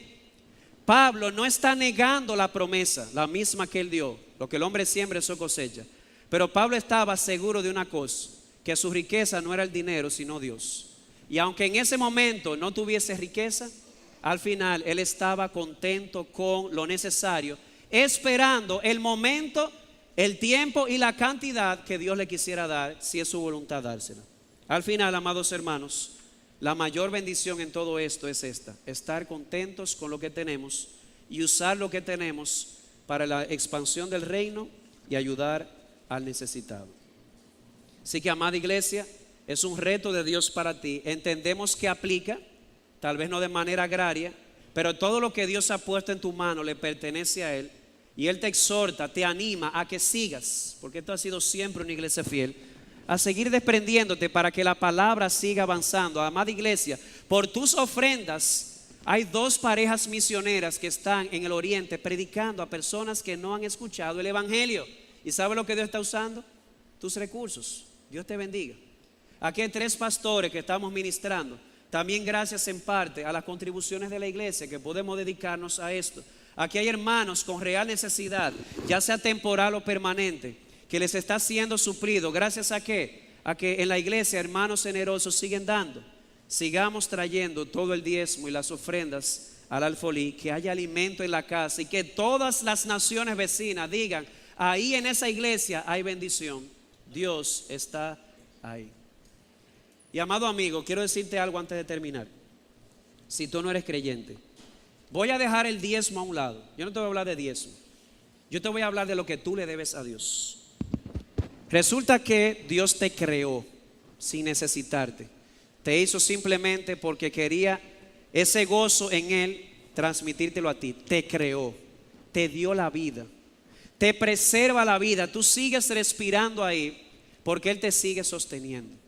Pablo no está negando la promesa, la misma que él dio, lo que el hombre siembra eso cosecha. Pero Pablo estaba seguro de una cosa, que su riqueza no era el dinero sino Dios. Y aunque en ese momento no tuviese riqueza, al final él estaba contento con lo necesario, esperando el momento, el tiempo y la cantidad que Dios le quisiera dar, si es su voluntad dársela. Al final, amados hermanos, la mayor bendición en todo esto es esta: estar contentos con lo que tenemos y usar lo que tenemos para la expansión del reino y ayudar al necesitado. Así que, amada iglesia, es un reto de Dios para ti. Entendemos que aplica, tal vez no de manera agraria, pero todo lo que Dios ha puesto en tu mano le pertenece a Él. Y Él te exhorta, te anima a que sigas, porque esto ha sido siempre una iglesia fiel, a seguir desprendiéndote para que la palabra siga avanzando. Amada iglesia, por tus ofrendas hay 2 parejas misioneras que están en el oriente predicando a personas que no han escuchado el evangelio. ¿Y sabe lo que Dios está usando? Tus recursos. Dios te bendiga. Aquí hay 3 pastores que estamos ministrando. también gracias en parte a las contribuciones de la iglesia que podemos dedicarnos a esto. Aquí hay hermanos con real necesidad, ya sea temporal o permanente, que les está siendo suplido. ¿Gracias a qué? A que en la iglesia hermanos generosos siguen dando. Sigamos trayendo todo el diezmo y las ofrendas al alfolí, que haya alimento en la casa y que todas las naciones vecinas digan: ahí en esa iglesia hay bendición, Dios está ahí. Y amado amigo, quiero decirte algo antes de terminar. Si tú no eres creyente, voy a dejar el diezmo a un lado. Yo no te voy a hablar de diezmo, yo te voy a hablar de lo que tú le debes a Dios. Resulta que Dios te creó sin necesitarte. Te hizo simplemente porque quería ese gozo en Él transmitírtelo a ti. Te creó, te dio la vida, te preserva la vida. Tú sigues respirando ahí porque Él te sigue sosteniendo.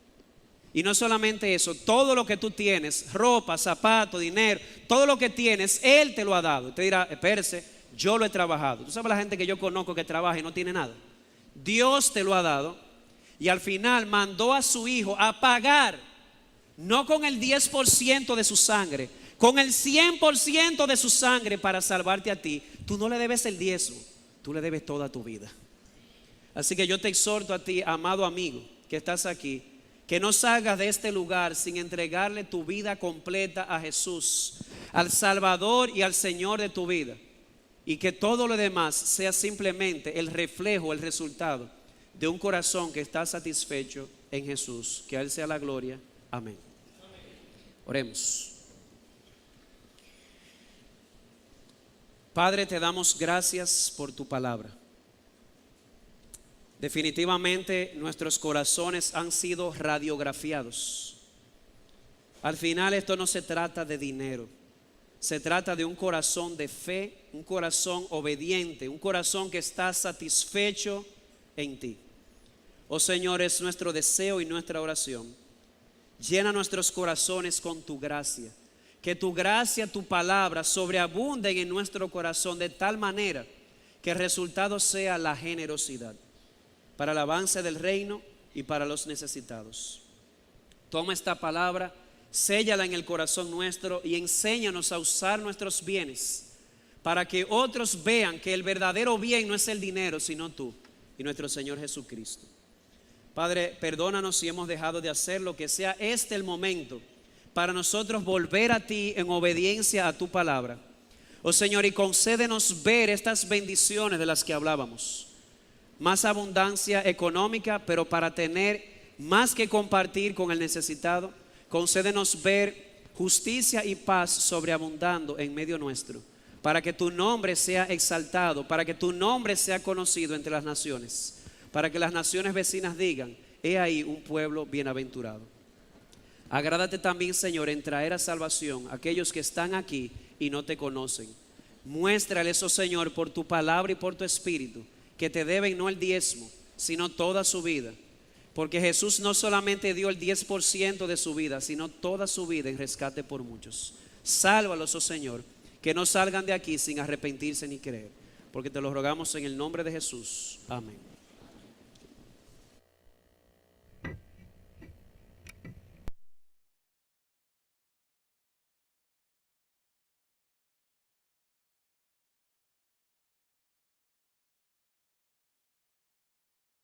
Y no solamente eso, todo lo que tú tienes, ropa, zapato, dinero, todo lo que tienes, Él te lo ha dado. Te dirá: espérese, yo lo he trabajado. Tú sabes la gente que yo conozco que trabaja y no tiene nada. Dios te lo ha dado y al final mandó a su Hijo a pagar, no con el 10% de su sangre, con el 100% de su sangre para salvarte a ti. Tú no le debes el diezmo, tú le debes toda tu vida. Así que yo te exhorto a ti, amado amigo, que estás aquí, que no salgas de este lugar sin entregarle tu vida completa a Jesús, al Salvador y al Señor de tu vida. Y que todo lo demás sea simplemente el reflejo, el resultado de un corazón que está satisfecho en Jesús. Que a Él sea la gloria. Amén. Oremos. Padre, te damos gracias por tu palabra. Definitivamente nuestros corazones han sido radiografiados. Al final esto no se trata de dinero, se trata de un corazón de fe, un corazón obediente, un corazón que está satisfecho en ti. Oh Señor, es nuestro deseo y nuestra oración. Llena nuestros corazones con tu gracia. Que tu gracia, tu palabra sobreabunden en nuestro corazón de tal manera que el resultado sea la generosidad para el avance del reino y para los necesitados. Toma esta palabra, séllala en el corazón nuestro y enséñanos a usar nuestros bienes para que otros vean que el verdadero bien no es el dinero, sino tú y nuestro Señor Jesucristo. Padre, perdónanos si hemos dejado de hacerlo, que sea este el momento para nosotros volver a ti en obediencia a tu palabra. Oh Señor, y concédenos ver estas bendiciones de las que hablábamos. Más abundancia económica, pero para tener más que compartir con el necesitado. Concédenos ver justicia y paz sobreabundando en medio nuestro, para que tu nombre sea exaltado, para que tu nombre sea conocido entre las naciones, para que las naciones vecinas digan: he ahí un pueblo bienaventurado. Agrádate también, Señor, en traer a salvación a aquellos que están aquí y no te conocen. Muéstrales, oh Señor, por tu palabra y por tu espíritu, que te deben no el diezmo, sino toda su vida. Porque Jesús no solamente dio el 10% de su vida, sino toda su vida en rescate por muchos. Sálvalos, oh Señor, que no salgan de aquí sin arrepentirse ni creer. Porque te lo rogamos en el nombre de Jesús. Amén.